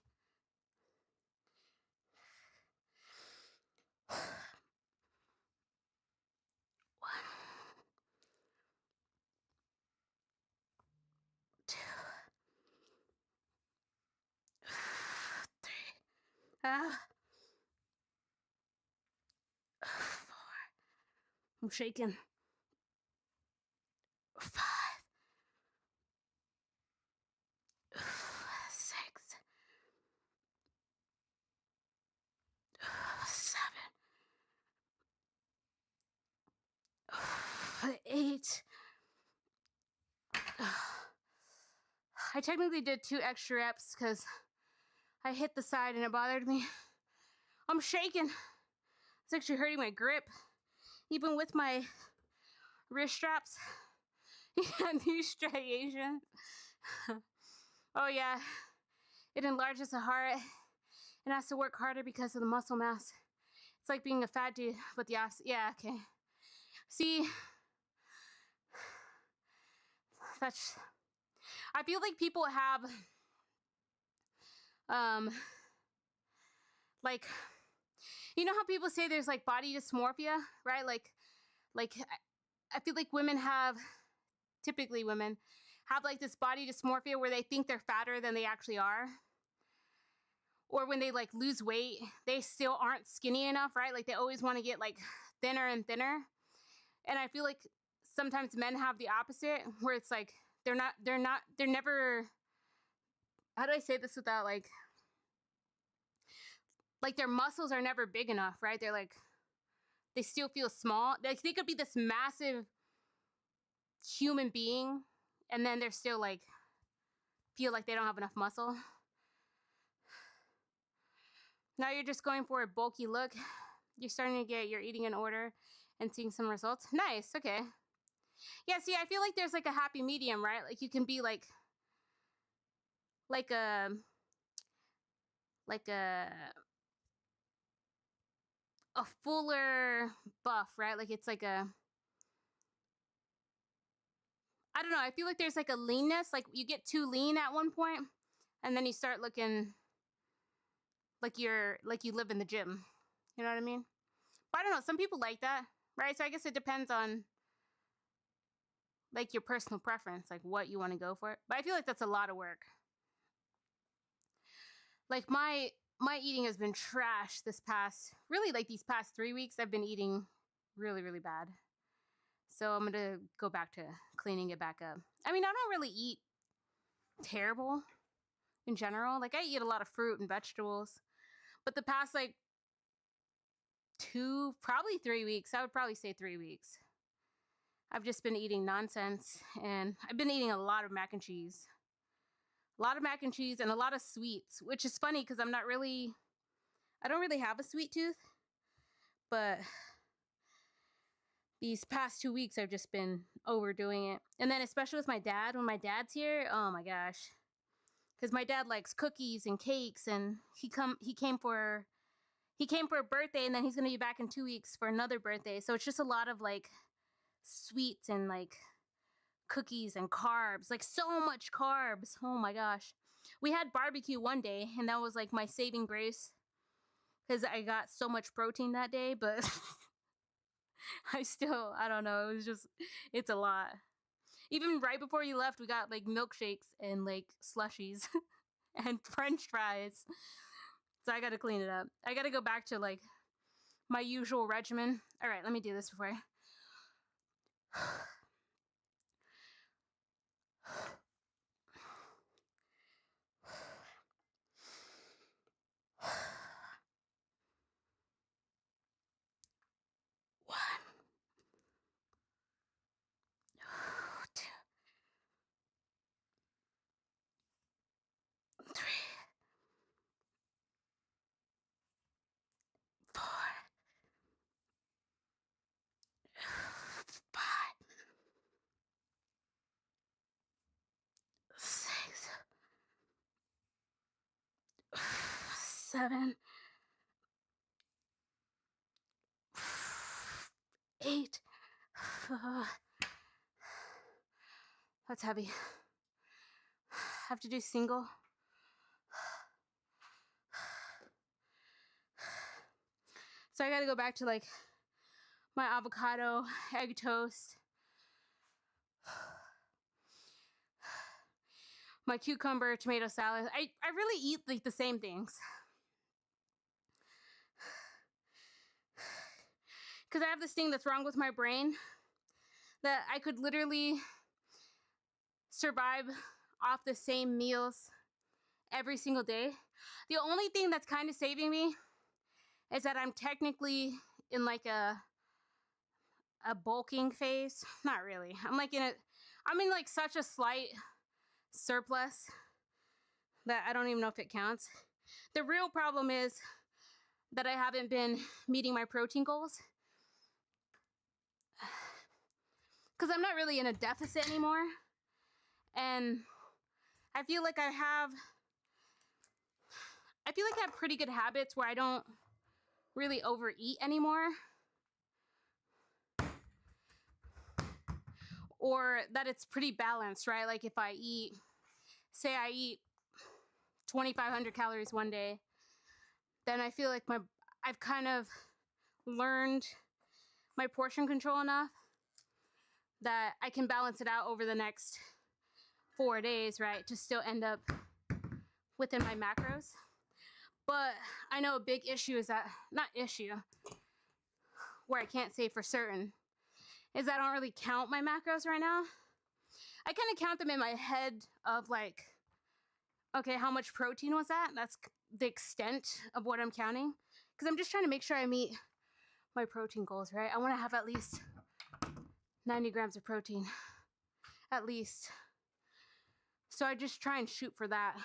I'm shaking. 5, 6, 7, 8. I technically did 2 extra reps because I hit the side and it bothered me. I'm shaking. It's actually hurting my grip. Even with my wrist straps. Yeah, these striations. Oh yeah. It enlarges the heart and has to work harder because of the muscle mass. It's like being a fat dude, but the opposite. Yeah, okay. See, I feel like people have, like, you know how people say there's like body dysmorphia, right? Like I feel like typically women have like this body dysmorphia where they think they're fatter than they actually are. Or when they like lose weight, they still aren't skinny enough, right? Like they always want to get like thinner and thinner. And I feel like sometimes men have the opposite where it's like they're never, how do I say this without like their muscles are never big enough, right? They're like, they still feel small. Like they could be this massive human being and then they're still like, feel like they don't have enough muscle. Now you're just going for a bulky look. You're starting to get your eating in order and seeing some results. Nice, okay. Yeah, see, I feel like there's like a happy medium, right? Like you can be like a fuller buff, right? Like it's like I don't know, I feel like there's like a leanness, like you get too lean at one point and then you start looking like you live in the gym. You know what I mean? But I don't know. Some people like that, right? So I guess it depends on like your personal preference, like what you want to go for. But I feel like that's a lot of work. Like my eating has been trash this past, really like these past 3 weeks. I've been eating really, really bad. So I'm gonna go back to cleaning it back up. I mean, I don't really eat terrible in general. Like I eat a lot of fruit and vegetables. But the past like probably 3 weeks, I would probably say 3 weeks, I've just been eating nonsense, and I've been eating a lot of mac and cheese. A lot of mac and cheese and a lot of sweets, which is funny because I don't really have a sweet tooth, but these past 2 weeks I've just been overdoing it. And then especially with my dad, when my dad's here, oh my gosh. Because my dad likes cookies and cakes, and he came for a birthday, and then he's gonna be back in 2 weeks for another birthday. So it's just a lot of like sweets and like cookies and carbs, like so much carbs. Oh my gosh. We had barbecue one day, and that was like my saving grace because I got so much protein that day, but I don't know. It's a lot. Even right before you left, we got like milkshakes and like slushies and french fries. So I got to clean it up. I got to go back to like my usual regimen. All right, let me do this before I... One, two, three, 4, 5, 6, 7, 8. That's heavy. Have to do single. So I gotta go back to like my avocado, egg toast, my cucumber, tomato salad. I really eat like the same things. Because I have this thing that's wrong with my brain that I could literally survive off the same meals every single day. The only thing that's kind of saving me is that I'm technically in like a bulking phase. Not really. I'm in like such a slight surplus that I don't even know if it counts. The real problem is that I haven't been meeting my protein goals because I'm not really in a deficit anymore. And I feel like I have pretty good habits where I don't really overeat anymore. Or that it's pretty balanced, right? Like if I eat 2,500 calories one day, then I feel like I've kind of learned my portion control enough that I can balance it out over the next 4 days, right? To still end up within my macros. But I know a big issue is that, not issue, where I can't say for certain, is I don't really count my macros right now. I kind of count them in my head of like, okay, how much protein was that? That's the extent of what I'm counting. Because I'm just trying to make sure I meet my protein goals, right? I want to have at least 90 grams of protein, at least. So I just try and shoot for that.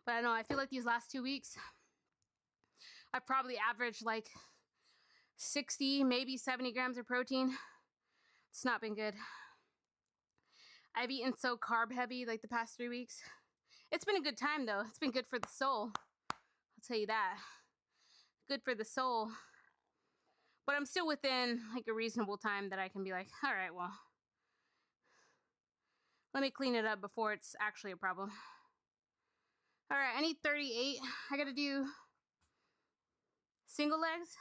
But I know, I feel like these last 2 weeks, I've probably averaged like 60, maybe 70 grams of protein. It's not been good. I've eaten so carb heavy like the past 3 weeks. It's been a good time though. It's been good for the soul. I'll tell you that. Good for the soul. But I'm still within like a reasonable time that I can be like, all right, well, Let me clean it up before it's actually a problem. All right, I need 38. I gotta do single legs.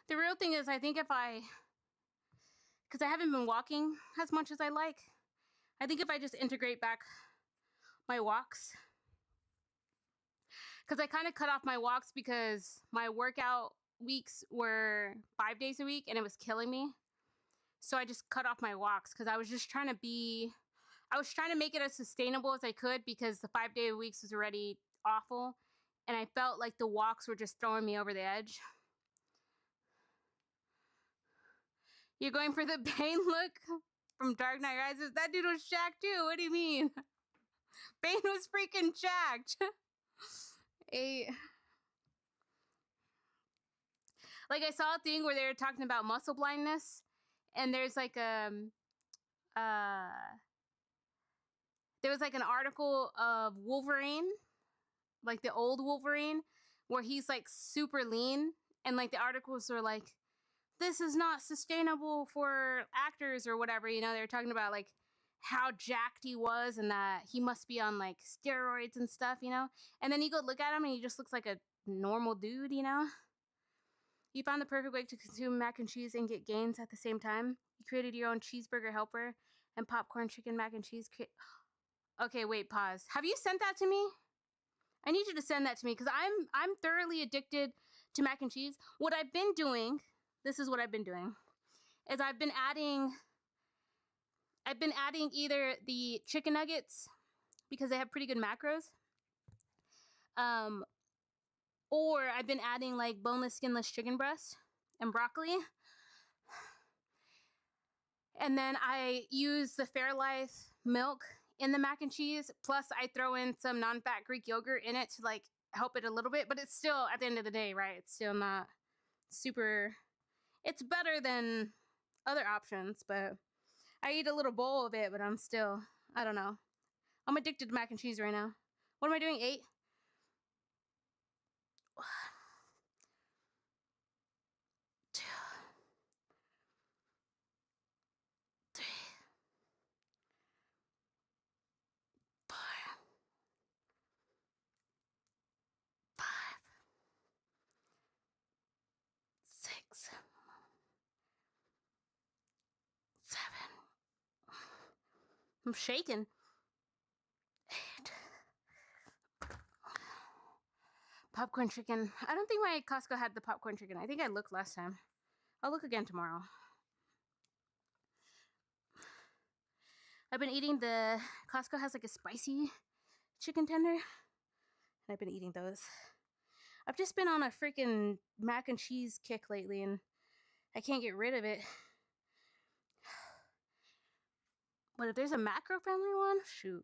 The real thing is, I think if because I haven't been walking as much as I like, I think if I just integrate back my walks, because I kind of cut off my walks because my workout weeks were 5 days a week and it was killing me. So I just cut off my walks because I was just trying to make it as sustainable as I could because the 5 day weeks was already awful. And I felt like the walks were just throwing me over the edge. You're going for the Bane look from Dark Knight Rises? That dude was jacked too. What do you mean? Bane was freaking jacked. Like I saw a thing where they were talking about muscle blindness, and there's like there was like an article of Wolverine, like the old Wolverine, where he's like super lean, and like the articles were like, this is not sustainable for actors or whatever, you know. They were talking about like how jacked he was and that he must be on like steroids and stuff, you know. And then you go look at him and he just looks like a normal dude, you know. You found the perfect way to consume mac and cheese and get gains at the same time. You created your own cheeseburger helper and popcorn chicken mac and cheese. Okay, wait, pause. Have you sent that to me? I need you to send that to me because I'm thoroughly addicted to mac and cheese. What I've been doing, this is what I've been doing, is I've been adding either the chicken nuggets because they have pretty good macros, or I've been adding like boneless, skinless chicken breast and broccoli. And then I use the Fairlife milk in the mac and cheese. Plus, I throw in some non-fat Greek yogurt in it to like help it a little bit. But it's still, at the end of the day, right? It's still not super. It's better than other options, but I eat a little bowl of it. But I'm still, I don't know. I'm addicted to mac and cheese right now. What am I doing? 8. 2, 3, 4, 5, 6, 7. I'm shaking. 8. Popcorn chicken. I don't think my Costco had the popcorn chicken. I think I looked last time. I'll look again tomorrow. I've been eating Costco has like a spicy chicken tender, and I've been eating those. I've just been on a freaking mac and cheese kick lately, and I can't get rid of it. But if there's a macro-friendly one, shoot,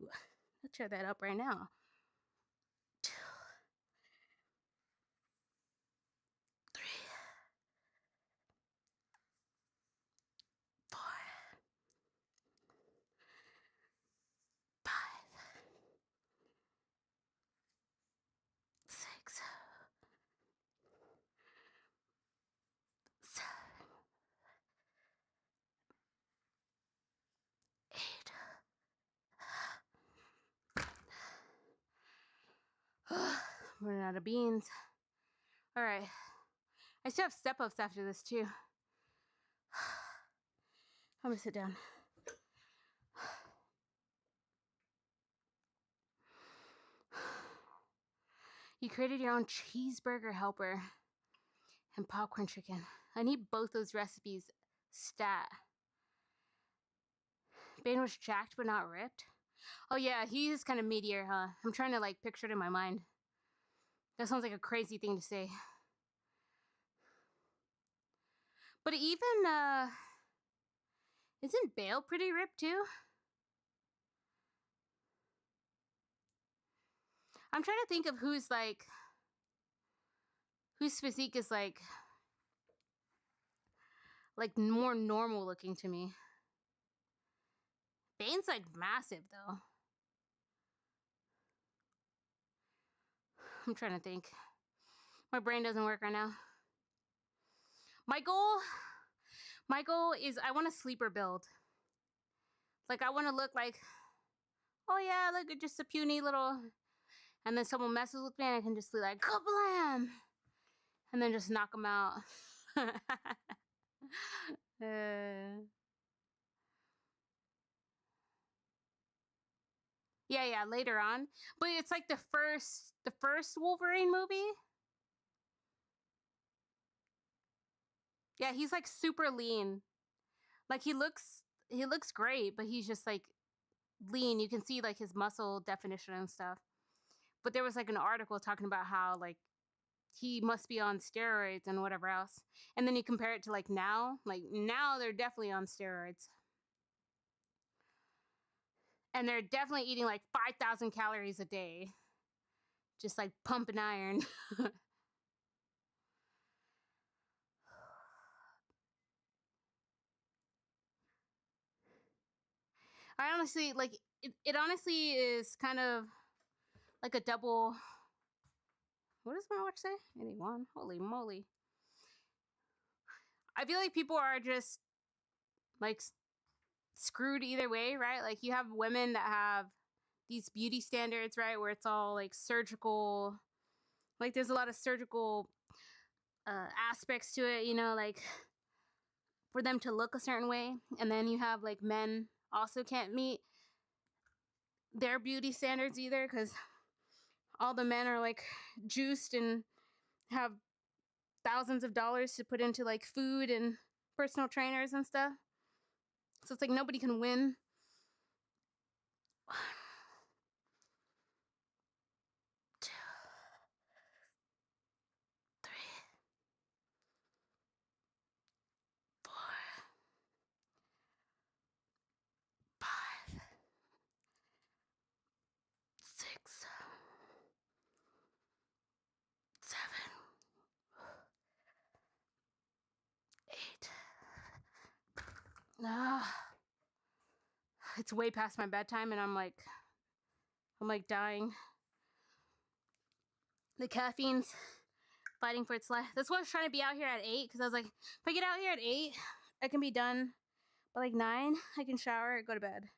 let's tear that up right now. 2, 3, 4, 5, 6, 7, 8. I'm running out of beans. All right. I still have step-ups after this, too. I'm gonna sit down. You created your own cheeseburger helper and popcorn chicken. I need both those recipes stat. Bane was jacked but not ripped. Oh yeah, he's kind of meatier, huh? I'm trying to like picture it in my mind. That sounds like a crazy thing to say. But even isn't Bale pretty ripped too? I'm trying to think of whose physique is like like more normal looking to me. Bane's like massive though. I'm trying to think. My brain doesn't work right now. My goal is I want a sleeper build. Like I want to look like, oh yeah, look at just a puny little, and then someone messes with me and I can just be like, kablam, and then just knock them out. Yeah, later on, but it's like the first Wolverine movie. Yeah, he's like super lean. Like he looks great, but he's just like lean. You can see like his muscle definition and stuff. But there was like an article talking about how like he must be on steroids and whatever else. And then you compare it to like now they're definitely on steroids. And they're definitely eating like 5,000 calories a day. Just like pumping iron. I honestly like it honestly is kind of like a double. What does my watch say? 81. Holy moly. I feel like people are just like screwed either way, right? Like you have women that have these beauty standards, right, where it's all like surgical. Like there's a lot of surgical aspects to it, you know, like for them to look a certain way. And then you have like men also can't meet their beauty standards either because all the men are like juiced and have thousands of dollars to put into like food and personal trainers and stuff. So it's like nobody can win. 2, 3, 4, 5, 6, 7, 8. It's way past my bedtime and I'm like dying. The caffeine's fighting for its life. That's why I was trying to be out here at 8 because I was like, if I get out here at 8, I can be done by like 9. I can shower, go to bed.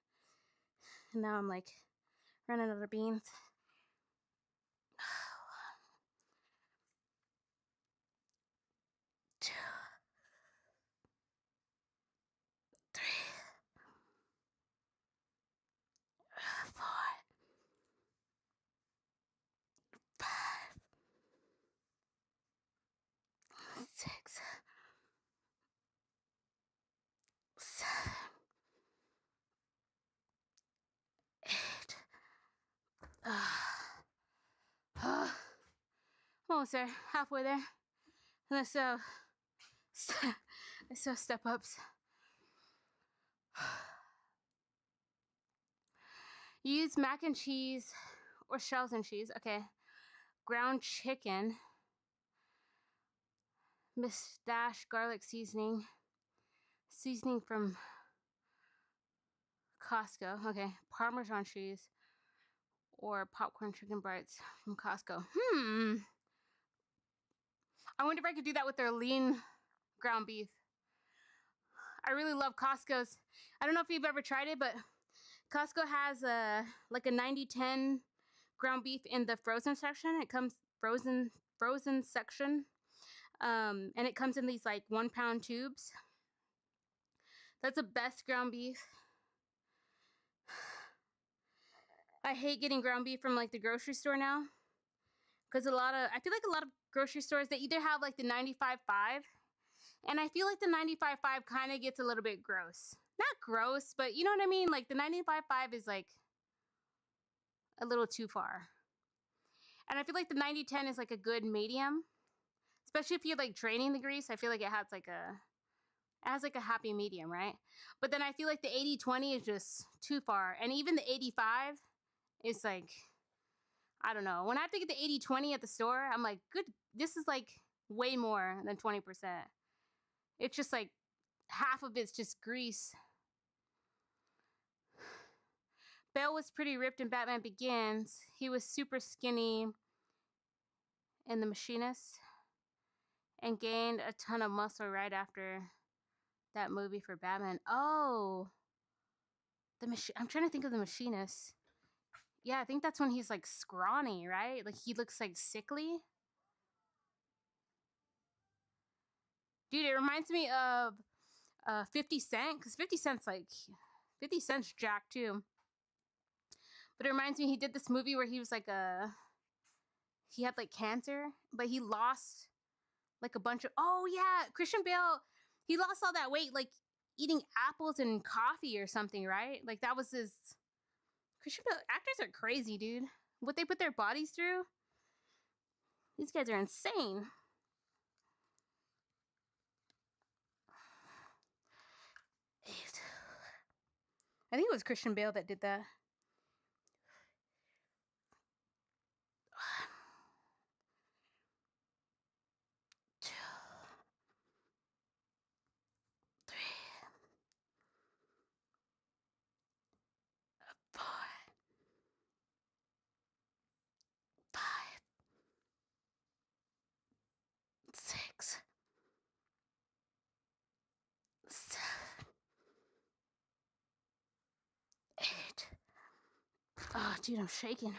And now I'm like running out of beans. 2, 3, 4, 5, 6, 7, 8. Almost there, halfway there. And let's step ups. Use mac and cheese or shells and cheese. Okay. Ground chicken. Miss Dash garlic seasoning. Seasoning from Costco. Okay. Parmesan cheese or popcorn chicken bites from Costco. I wonder if I could do that with their lean ground beef. I really love Costco's. I don't know if you've ever tried it, but Costco has like a 90-10 ground beef in the frozen section. It comes frozen section. And it comes in these like 1 pound tubes. That's the best ground beef. I hate getting ground beef from like the grocery store now. Because I feel like a lot of grocery stores, they either have like the 95.5. And I feel like the 95.5 kind of gets a little bit gross. Not gross, but you know what I mean? Like the 95.5 is like a little too far. And I feel like the 90-10 is like a good medium. Especially if you're like draining the grease, I feel like it has like a happy medium, right? But then I feel like the 80-20 is just too far. And even the 85 is like, I don't know. When I have to get the 80-20 at the store, I'm like, good, this is like way more than 20%. It's just like half of it's just grease. Bale was pretty ripped in Batman Begins. He was super skinny in The Machinist and gained a ton of muscle right after that movie for Batman. Oh, I'm trying to think of The Machinist. Yeah, I think that's when he's like scrawny, right? Like he looks like sickly. Dude, it reminds me of 50 Cent, because 50 Cent's Jack too. But it reminds me, he did this movie where he was like he had like cancer, but he lost like a bunch of, oh yeah, Christian Bale, he lost all that weight like eating apples and coffee or something, right? Like that was his, Christian Bale, actors are crazy, dude. What they put their bodies through, these guys are insane. I think it was Christian Bale that did that. 1, 2, 3, 4, 5, 6, 7, 8. Oh, dude, I'm shaking.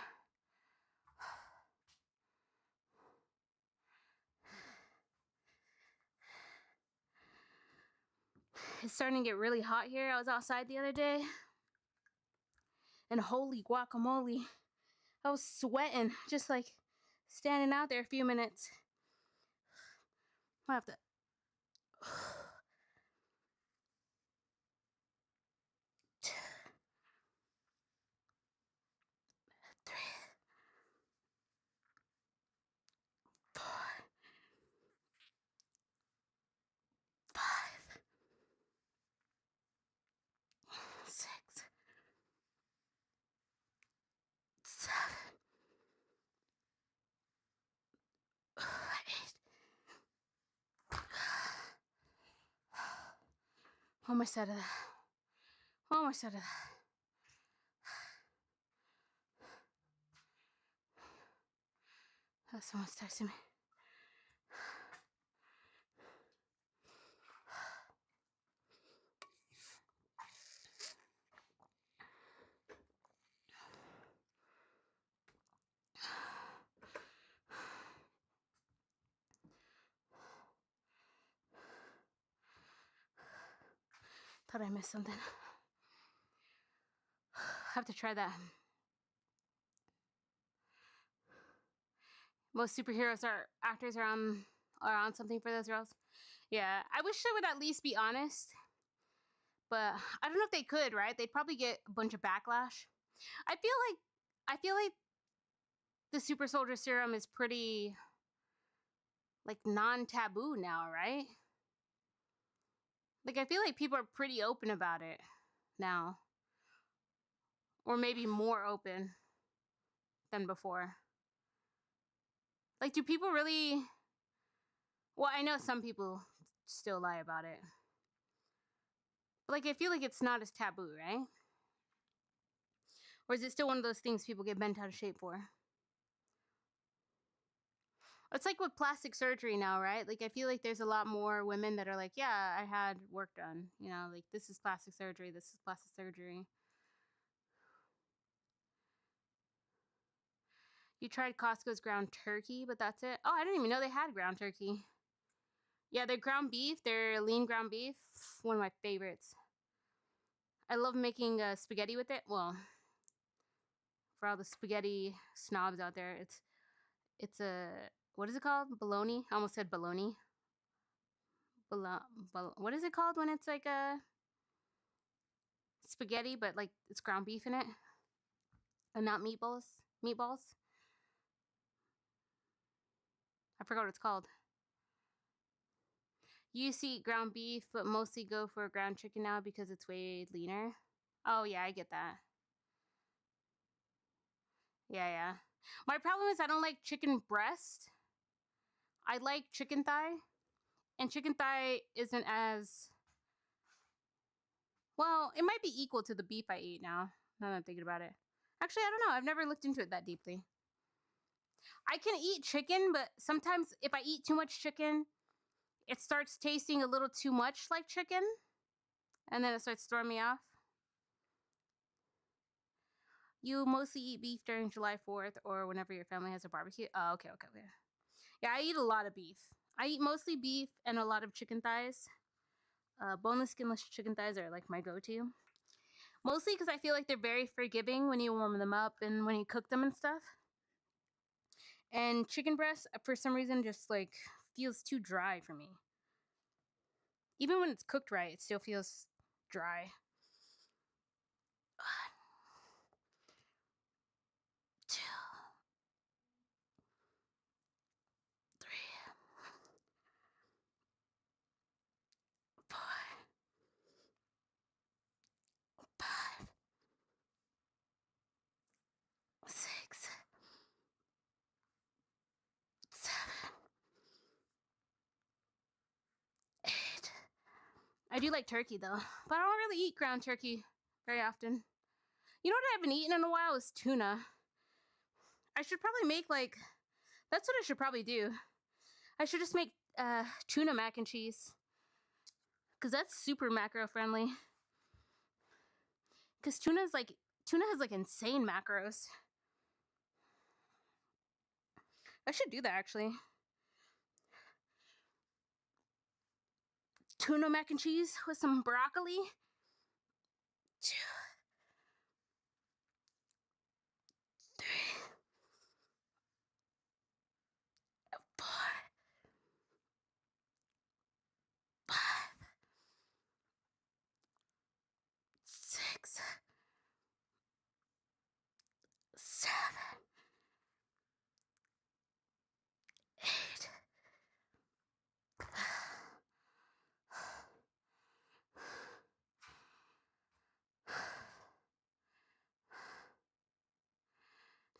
It's starting to get really hot here. I was outside the other day, and holy guacamole, I was sweating just like standing out there a few minutes. I have to. 2, 3, 4, 5, 6, 7, 8. Almost out of that. Almost out of that. Oh, someone's texting me. Thought I missed something. I have to try that. Most superheroes are actors are on something for those roles. Yeah, I wish they would at least be honest, but I don't know if they could. Right? They'd probably get a bunch of backlash. I feel like the super soldier serum is pretty like non-taboo now, right? Like I feel like people are pretty open about it now, or maybe more open than before. Like, do people really? Well, I know some people still lie about it, but like I feel like it's not as taboo, right? Or is it still one of those things people get bent out of shape for? It's like with plastic surgery now, right? Like I feel like there's a lot more women that are like, yeah, I had work done. You know, like this is plastic surgery. This is plastic surgery. You tried Costco's ground turkey, but that's it. Oh, I didn't even know they had ground turkey. Yeah, their ground beef, their lean ground beef, one of my favorites. I love making spaghetti with it. Well, for all the spaghetti snobs out there, it's a, what is it called? Bologna. I almost said bologna. What is it called when it's like a spaghetti, but like it's ground beef in it, and not meatballs? Meatballs. I forgot what it's called. You used to eat ground beef, but mostly go for ground chicken now because it's way leaner. Oh yeah, I get that. Yeah, yeah. My problem is I don't like chicken breast. I like chicken thigh, and chicken thigh isn't as Well, it might be equal to the beef I eat now that I'm thinking about it. Actually, I don't know. I've never looked into it that deeply. I can eat chicken, but sometimes if I eat too much chicken, it starts tasting a little too much like chicken, and then it starts throwing me off. You mostly eat beef during July 4th or whenever your family has a barbecue? Oh, okay. Yeah, I eat a lot of beef. I eat mostly beef and a lot of chicken thighs. Boneless, skinless chicken thighs are like my go-to. Mostly because I feel like they're very forgiving when you warm them up and when you cook them and stuff. And chicken breast, for some reason, just like feels too dry for me. Even when it's cooked right, it still feels dry. 2, 3, 4, 5, 6, 7, 8. I do like turkey though, but I don't really eat ground turkey very often. You know what I haven't eaten in a while is tuna. I should probably make like, that's what I should probably do. I should just make tuna mac and cheese. Because that's super macro friendly. Because tuna has like insane macros. I should do that actually. Tuna mac and cheese with some broccoli. 2, 3, 4, 5, 6, 7, 8.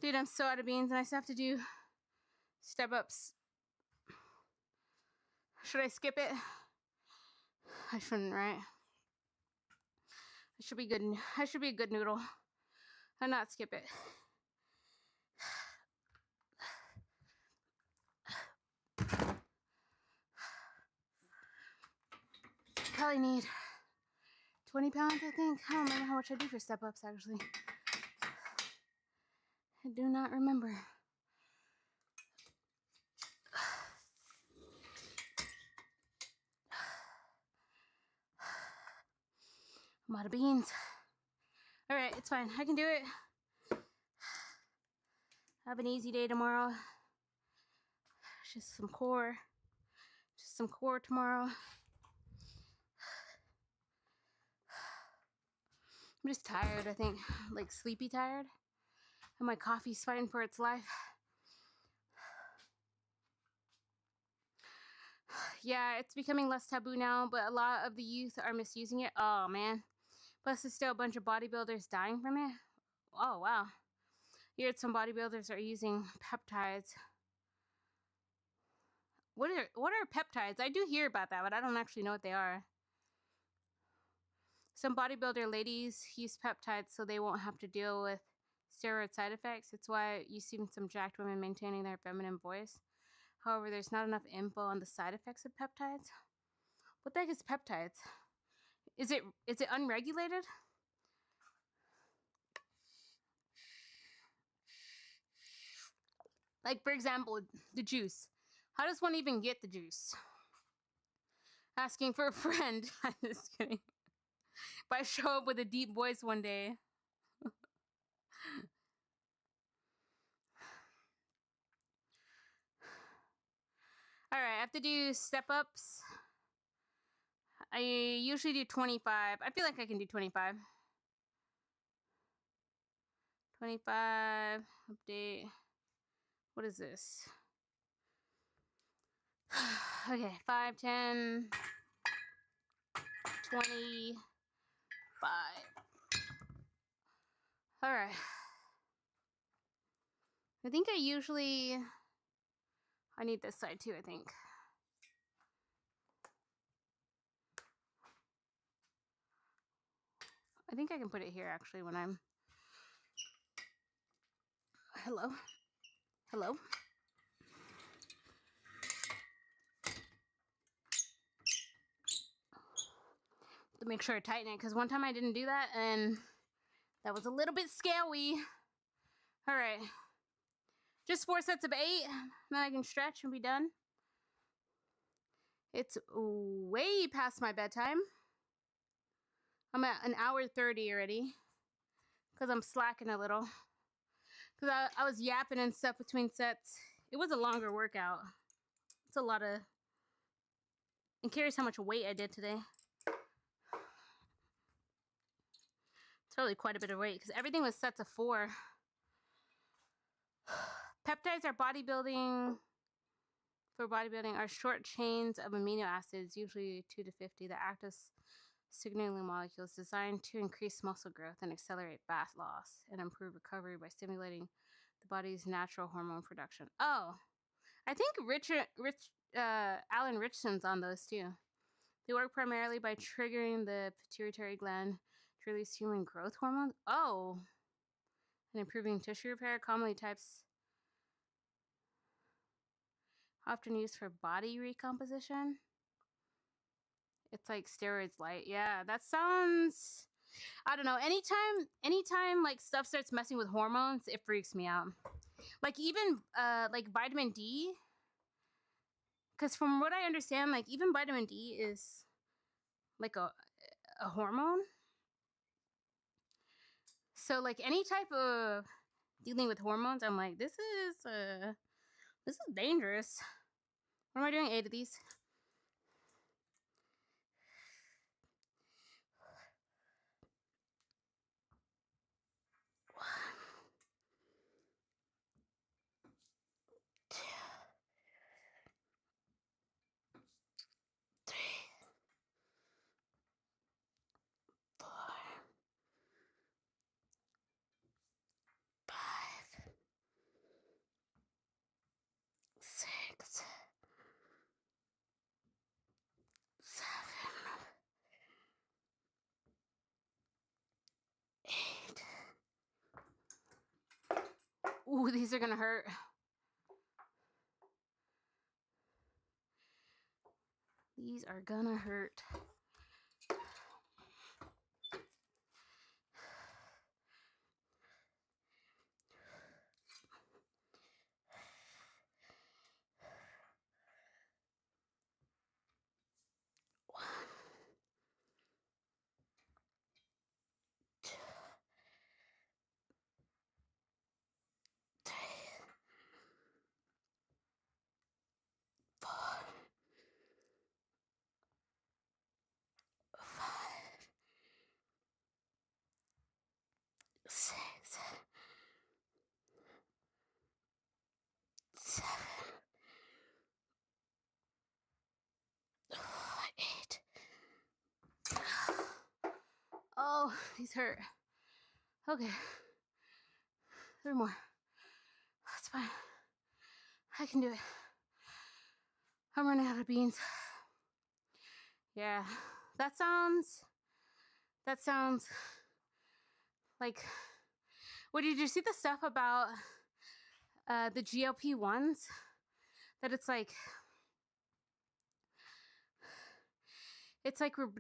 Dude, I'm so out of beans and I still have to do step ups. Should I skip it? I shouldn't, right? I should be good. I should be a good noodle and not skip it. Probably need 20 pounds, I think. I don't remember how much I do for step ups actually. I do not remember. I'm out of beans. Alright, it's fine. I can do it. Have an easy day tomorrow. Just some core. Just some core tomorrow. I'm just tired, I think. Like sleepy tired. And my coffee's fighting for its life. Yeah, it's becoming less taboo now, but a lot of the youth are misusing it. Oh, man. Plus, there's still a bunch of bodybuilders dying from it. Oh, wow. I heard some bodybuilders are using peptides. What are peptides? I do hear about that, but I don't actually know what they are. Some bodybuilder ladies use peptides so they won't have to deal with steroid side effects. It's why you see some jacked women maintaining their feminine voice. However, there's not enough info on the side effects of peptides. What the heck is peptides? Is it unregulated? Like, for example, the juice. How does one even get the juice? Asking for a friend. I'm just kidding. If I show up with a deep voice one day. Alright, I have to do step ups. I usually do 25. I feel like I can do 25. 25. Update. What is this? Okay, 5, 10, 25. Alright. I think I need this side too, I think. I think I can put it here actually when I'm... Hello? Hello? To make sure I tighten it, because one time I didn't do that and that was a little bit scary. All right. Just 4 sets of 8, then I can stretch and be done. It's way past my bedtime. I'm at an hour 30 already because I'm slacking a little. Because I was yapping and stuff between sets. It was a longer workout. It's a lot of... I'm curious how much weight I did today. It's really quite a bit of weight because everything was sets of 4. Peptides are bodybuilding... For bodybuilding are short chains of amino acids, usually 2 to 50, that act as signaling molecules designed to increase muscle growth and accelerate fat loss and improve recovery by stimulating the body's natural hormone production. Oh, I think Alan Richardson's on those too. They work primarily by triggering the pituitary gland to release human growth hormone. Oh, and improving tissue repair, commonly types often used for body recomposition. It's like steroids light. Yeah, that sounds... I don't know. Anytime like stuff starts messing with hormones, it freaks me out. Like even like vitamin D. Because from what I understand, like even vitamin D is like a hormone. So like any type of dealing with hormones, I'm like, this is dangerous. What am I doing? 8 of these. Ooh, these are gonna hurt. These are gonna hurt. Oh, these hurt. Okay. 3 more. That's fine. I can do it. I'm running out of beans. Yeah. That sounds like... What, did you see the stuff about the GLP-1s? That it's like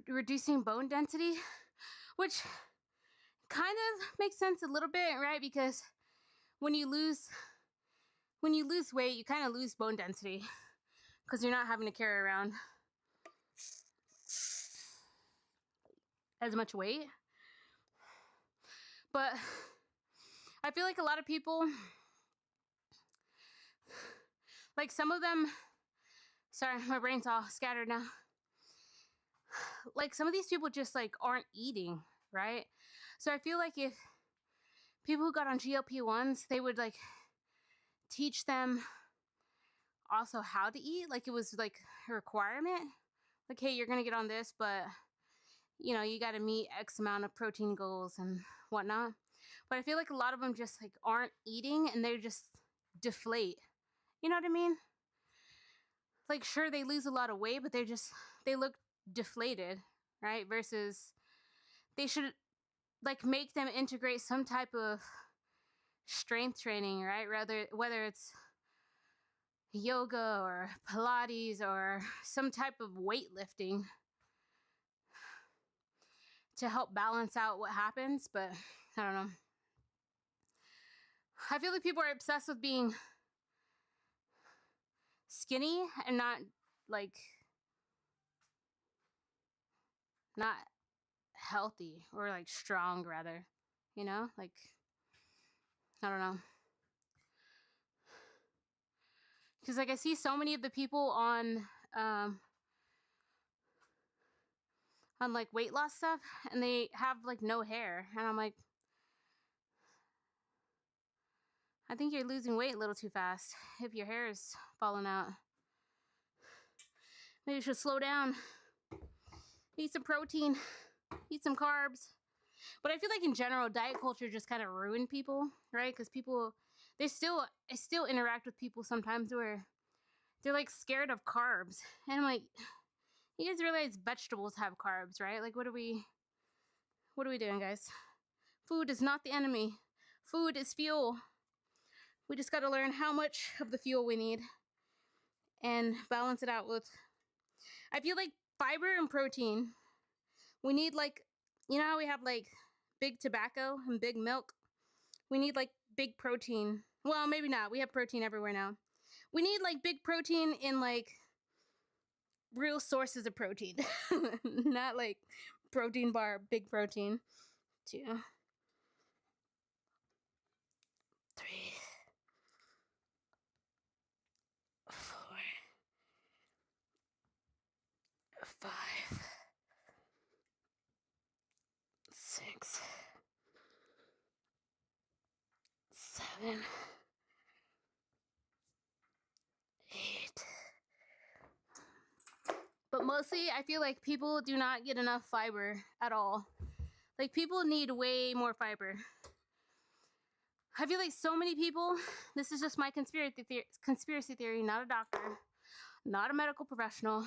reducing bone density, which kind of makes sense a little bit, right? Because when you lose weight, you kind of lose bone density because you're not having to carry around as much weight. But I feel like a lot of people, like some of them, sorry, my brain's all scattered now. Like some of these people just like aren't eating, right? So I feel like if people who got on GLP-1s, they would like teach them also how to eat. Like it was like a requirement. Like, hey, you're gonna get on this, but you know, you gotta meet X amount of protein goals and whatnot. But I feel like a lot of them just like aren't eating and they just deflate. You know what I mean? Like sure, they lose a lot of weight, but they look deflated, right? Versus they should like make them integrate some type of strength training, right? Whether it's yoga or Pilates or some type of weightlifting to help balance out what happens. But I don't know. I feel like people are obsessed with being skinny and not like not healthy or like strong, rather, you know, like I don't know, because like I see so many of the people on like weight loss stuff and they have like no hair, and I'm like, I think you're losing weight a little too fast if your hair is falling out. Maybe you should slow down, eat some protein, eat some carbs. But I feel like in general, diet culture just kind of ruined people, right? Because people, I still interact with people sometimes where they're like scared of carbs. And I'm like, you guys realize vegetables have carbs, right? Like, what are we doing, guys? Food is not the enemy. Food is fuel. We just got to learn how much of the fuel we need and balance it out with, I feel like fiber and protein. We need like, you know how we have like big tobacco and big milk? We need like big protein. Well, maybe not. We have protein everywhere now. We need like big protein in like real sources of protein. Not like protein bar, big protein. 2, 3, 4, 5, 6, 7, 8. But mostly, I feel like people do not get enough fiber at all. Like, people need way more fiber. I feel like so many people, this is just my conspiracy theory, not a doctor, not a medical professional,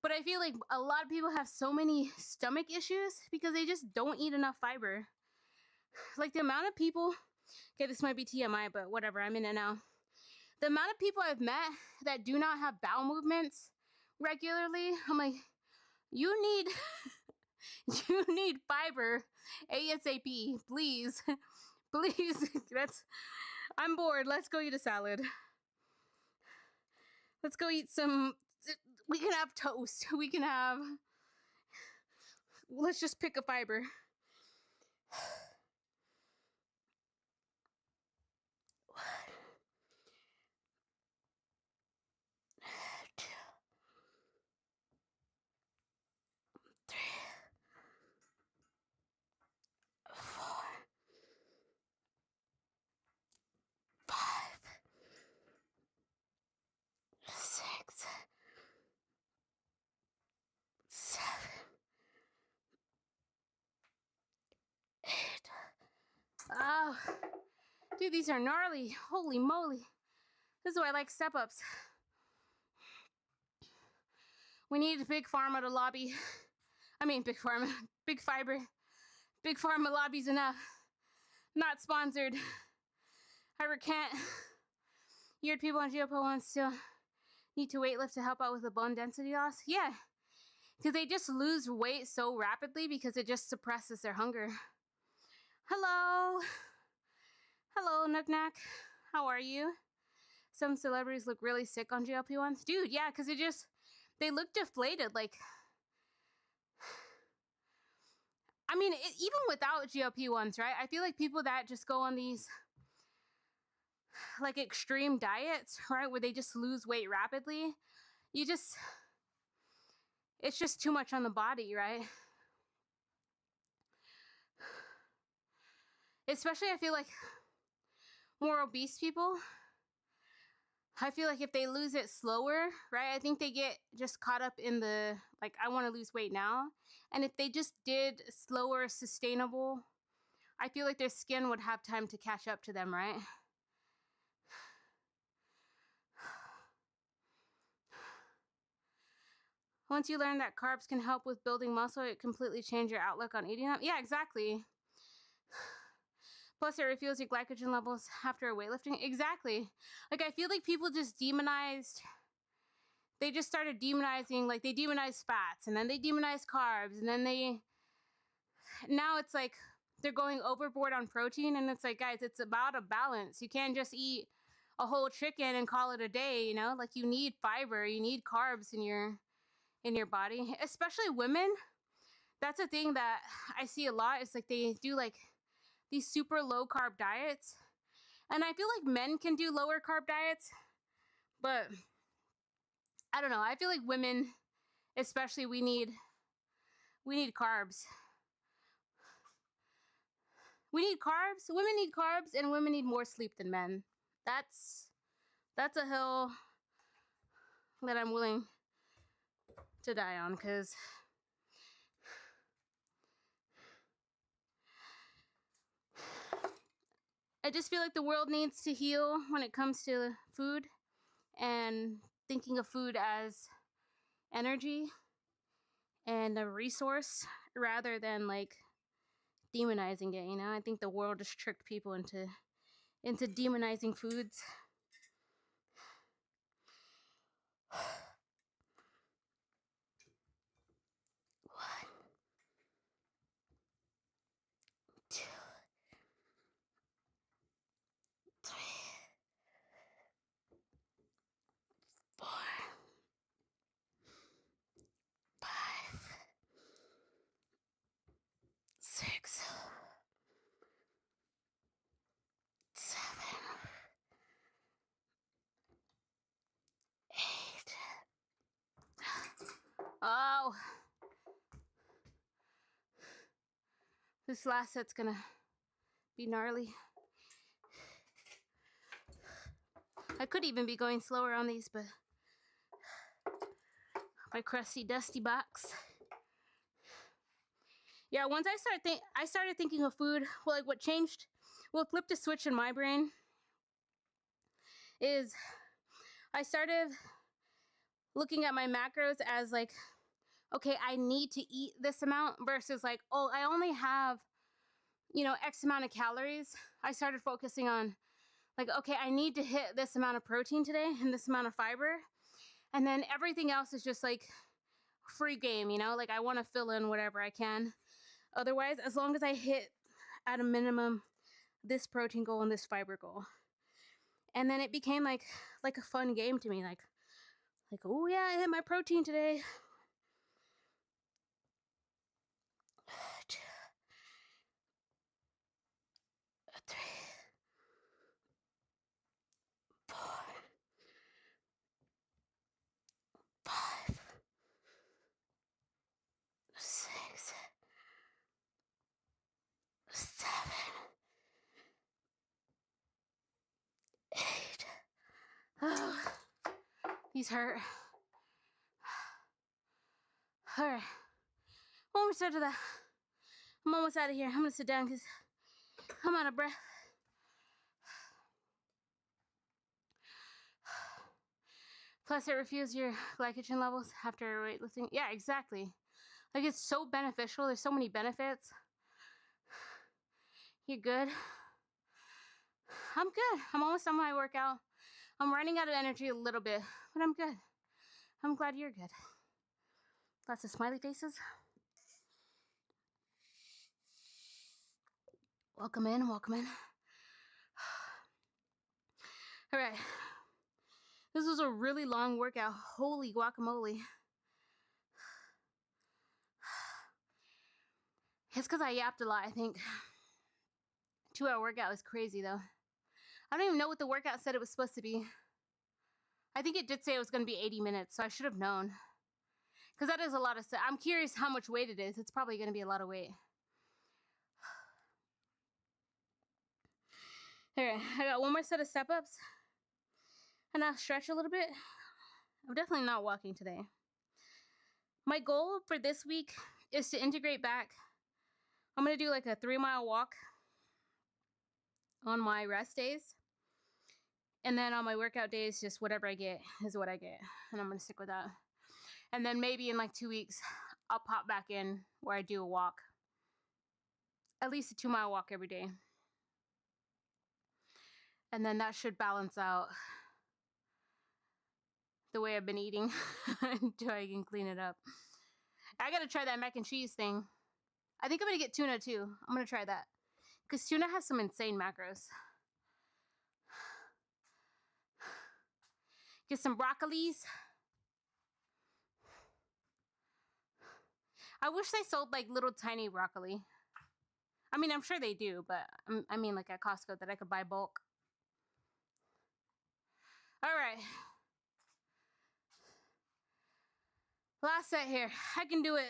but I feel like a lot of people have so many stomach issues because they just don't eat enough fiber. Like the amount of people, okay, this might be TMI, but whatever, I'm in it now. The amount of people I've met that do not have bowel movements regularly, I'm like, you need you need fiber ASAP, please. Please. I'm bored. Let's go eat a salad. Let's go eat some, we can have toast. Let's just pick a fiber. Oh, dude, these are gnarly. Holy moly. This is why I like step-ups. We need Big Pharma to lobby. I mean, Big Pharma. Big Fiber. Big Pharma lobby's enough. Not sponsored. I recant. You heard people on GLP-1 still need to weightlift to help out with the bone density loss? Yeah. Because they just lose weight so rapidly because it just suppresses their hunger. Hello. Hello, Nook-Nack. How are you? Some celebrities look really sick on GLP-1s. Dude, yeah, because they look deflated. Like, I mean, even without GLP-1s, right? I feel like people that just go on these, like, extreme diets, right, where they just lose weight rapidly, it's just too much on the body, right? Especially, I feel like more obese people, I feel like if they lose it slower, right, I think they get just caught up in the, like, I want to lose weight now. And if they just did slower, sustainable, I feel like their skin would have time to catch up to them, right? Once you learn that carbs can help with building muscle, it completely changed your outlook on eating them. Yeah, exactly. Plus, it refuels your glycogen levels after weightlifting. Exactly. Like, I feel like people just demonized. They just started demonizing, like, they demonized fats, and then they demonized carbs, and then now it's like they're going overboard on protein, and it's like, guys, it's about a balance. You can't just eat a whole chicken and call it a day, you know? Like, you need fiber, you need carbs in your body, especially women. That's a thing that I see a lot. It's like they do like these super low carb diets. And I feel like men can do lower carb diets, but I don't know. I feel like women, especially, we need carbs. We need carbs. Women need carbs, and women need more sleep than men. That's a hill that I'm willing to die on, because I just feel like the world needs to heal when it comes to food, and thinking of food as energy and a resource rather than like demonizing it, you know? I think the world just tricked people into demonizing foods. One, two, three, four, five, six, seven, eight. Oh, this last set's gonna be gnarly. I could even be going slower on these, but my crusty, dusty box. Yeah, once I started thinking of food. Well, like what changed, what flipped a switch in my brain is I started looking at my macros as like, okay, I need to eat this amount versus like, oh, I only have, X amount of calories. I started focusing on like, okay, I need to hit this amount of protein today and this amount of fiber. And then everything else is just like free game, like I want to fill in whatever I can. Otherwise, as long as I hit at a minimum this protein goal and this fiber goal. And then it became like a fun game to me, like, oh yeah, I hit my protein today. Two, three, four, five, six, seven, eight. Oh, these hurt. All right, almost out of that. I'm almost out of here. I'm gonna sit down because I'm out of breath. Plus, it refuels your glycogen levels after weightlifting. Yeah, exactly. Like, it's so beneficial. There's so many benefits. You're good. I'm good. I'm almost on my workout. I'm running out of energy a little bit, but I'm good. I'm glad you're good. Lots of smiley faces. Welcome in, welcome in. All right. This was a really long workout. Holy guacamole. It's because I yapped a lot, I think. 2-hour workout was crazy, though. I don't even know what the workout said it was supposed to be. I think it did say it was going to be 80 minutes, so I should have known. Because that is a lot of stuff. I'm curious how much weight it is. It's probably going to be a lot of weight. All right, I got one more set of step-ups. And I'll stretch a little bit. I'm definitely not walking today. My goal for this week is to integrate back. I'm going to do like a 3-mile walk on my rest days. And then on my workout days, just whatever I get is what I get. And I'm going to stick with that. And then maybe in like 2 weeks, I'll pop back in where I do a walk. At least a 2-mile walk every day. And then that should balance out the way I've been eating until I can clean it up. I gotta try that mac and cheese thing. I think I'm gonna get tuna too. I'm gonna try that. Because tuna has some insane macros. Get some broccolis. I wish they sold like little tiny broccoli. I mean, I'm sure they do, but I mean like at Costco that I could buy bulk. All right. Last set here. I can do it.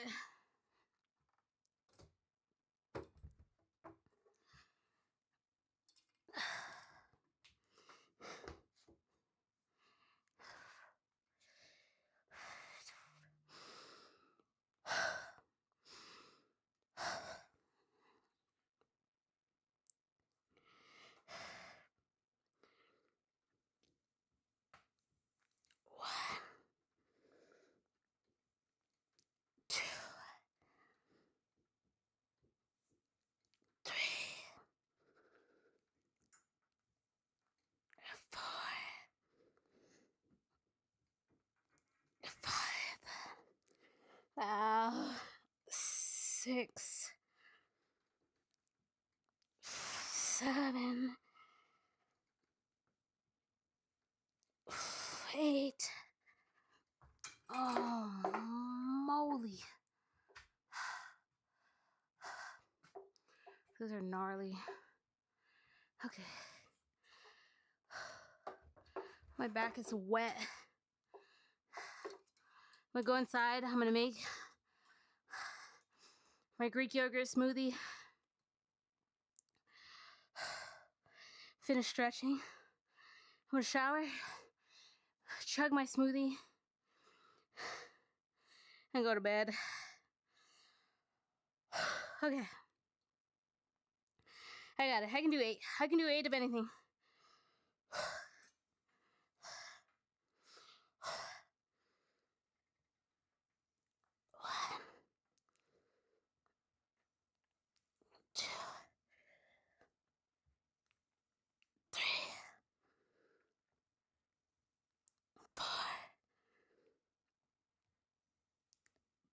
Wow. 6, 7, 8. Oh, moly. Those are gnarly. Okay. My back is wet. I'm gonna go inside. I'm gonna make my Greek yogurt smoothie. Finish stretching. I'm gonna shower, chug my smoothie, and go to bed. Okay. I got it. I can do 8. I can do 8 of anything. 1, 2, 3, 4,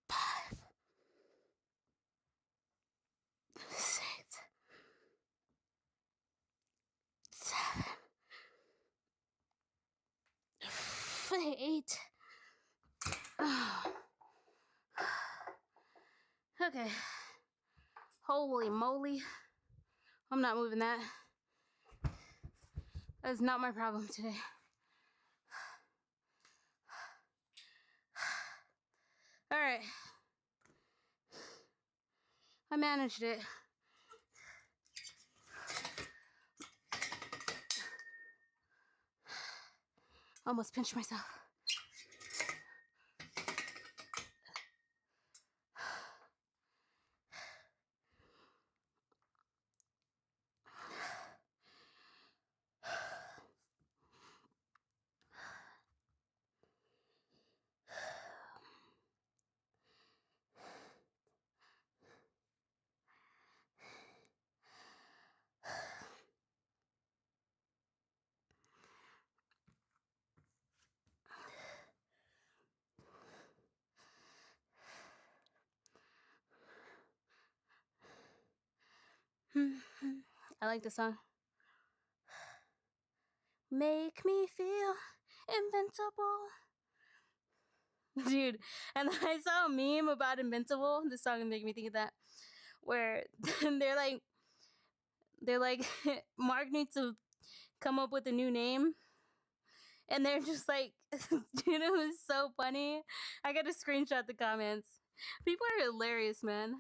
5, 6, 7, 8. Oh. Okay. Holy moly. I'm not moving that. That is not my problem today. All right. I managed it. Almost pinched myself. I like the song. Make me feel invincible. Dude, and I saw a meme about Invincible. This song made me think of that. Where they're like, Mark needs to come up with a new name. And they're just like, dude, it was so funny. I gotta screenshot the comments. People are hilarious, man.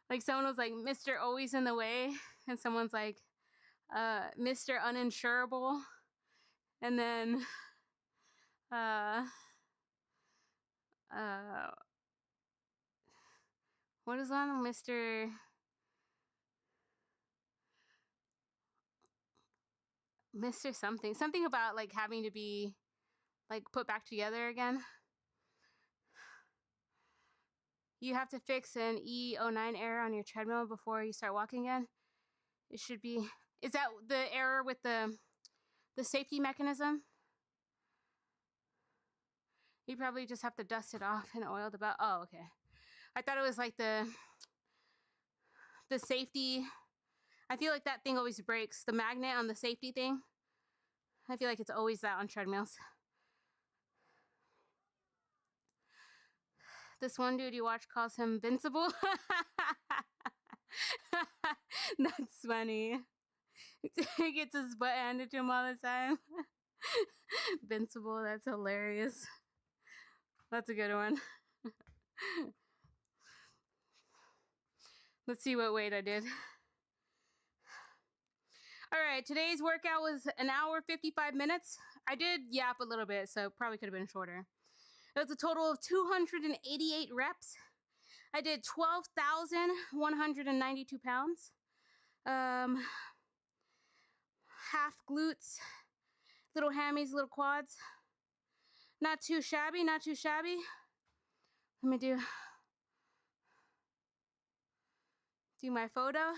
Like someone was like, Mr. Always in the Way. And someone's like, Mr. Uninsurable. And then, what is on Mr. something about like having to be like put back together again. You have to fix an E09 error on your treadmill before you start walking again. It should be, is that the error with the safety mechanism? You probably just have to dust it off and oil the belt. Oh, okay. I thought it was like the safety. I feel like that thing always breaks. The magnet on the safety thing. I feel like it's always that on treadmills. This one dude you watch calls him Invincible. That's funny. He gets his butt handed to him all the time. Invincible, that's hilarious. That's a good one. Let's see what weight I did. All right, today's workout was an hour, 55 minutes. I did yap a little bit, so probably could have been shorter. It was a total of 288 reps. I did 12,192 pounds. Half glutes, little hammies, little quads. Not too shabby, not too shabby. Let me do my photo.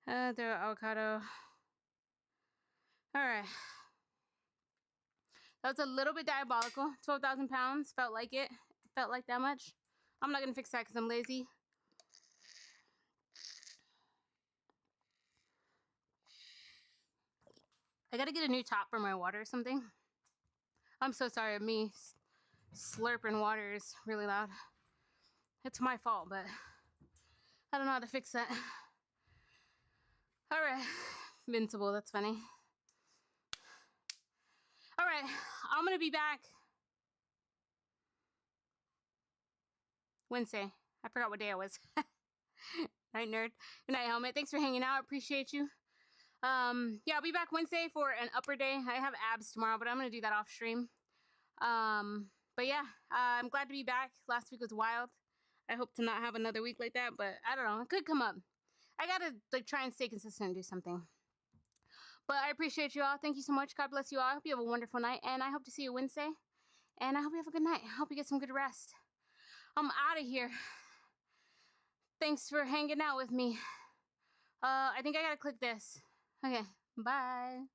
The avocado. All right. That was a little bit diabolical. 12,000 pounds. Felt like it. Felt like that much. I'm not going to fix that because I'm lazy. I got to get a new top for my water or something. I'm so sorry. Me slurping water is really loud. It's my fault, but I don't know how to fix that. All right. Invincible. That's funny. All right. I'm going to be back Wednesday. I forgot what day it was. Night nerd. Good night, Helmet. Thanks for hanging out. Appreciate you. Yeah, I'll be back Wednesday for an upper day. I have abs tomorrow, but I'm going to do that off stream. But yeah, I'm glad to be back. Last week was wild. I hope to not have another week like that, but I don't know. It could come up. I got to try and stay consistent and do something. But I appreciate you all. Thank you so much. God bless you all. I hope you have a wonderful night, and I hope to see you Wednesday. And I hope you have a good night. I hope you get some good rest. I'm out of here. Thanks for hanging out with me. I think I gotta click this. Okay, bye.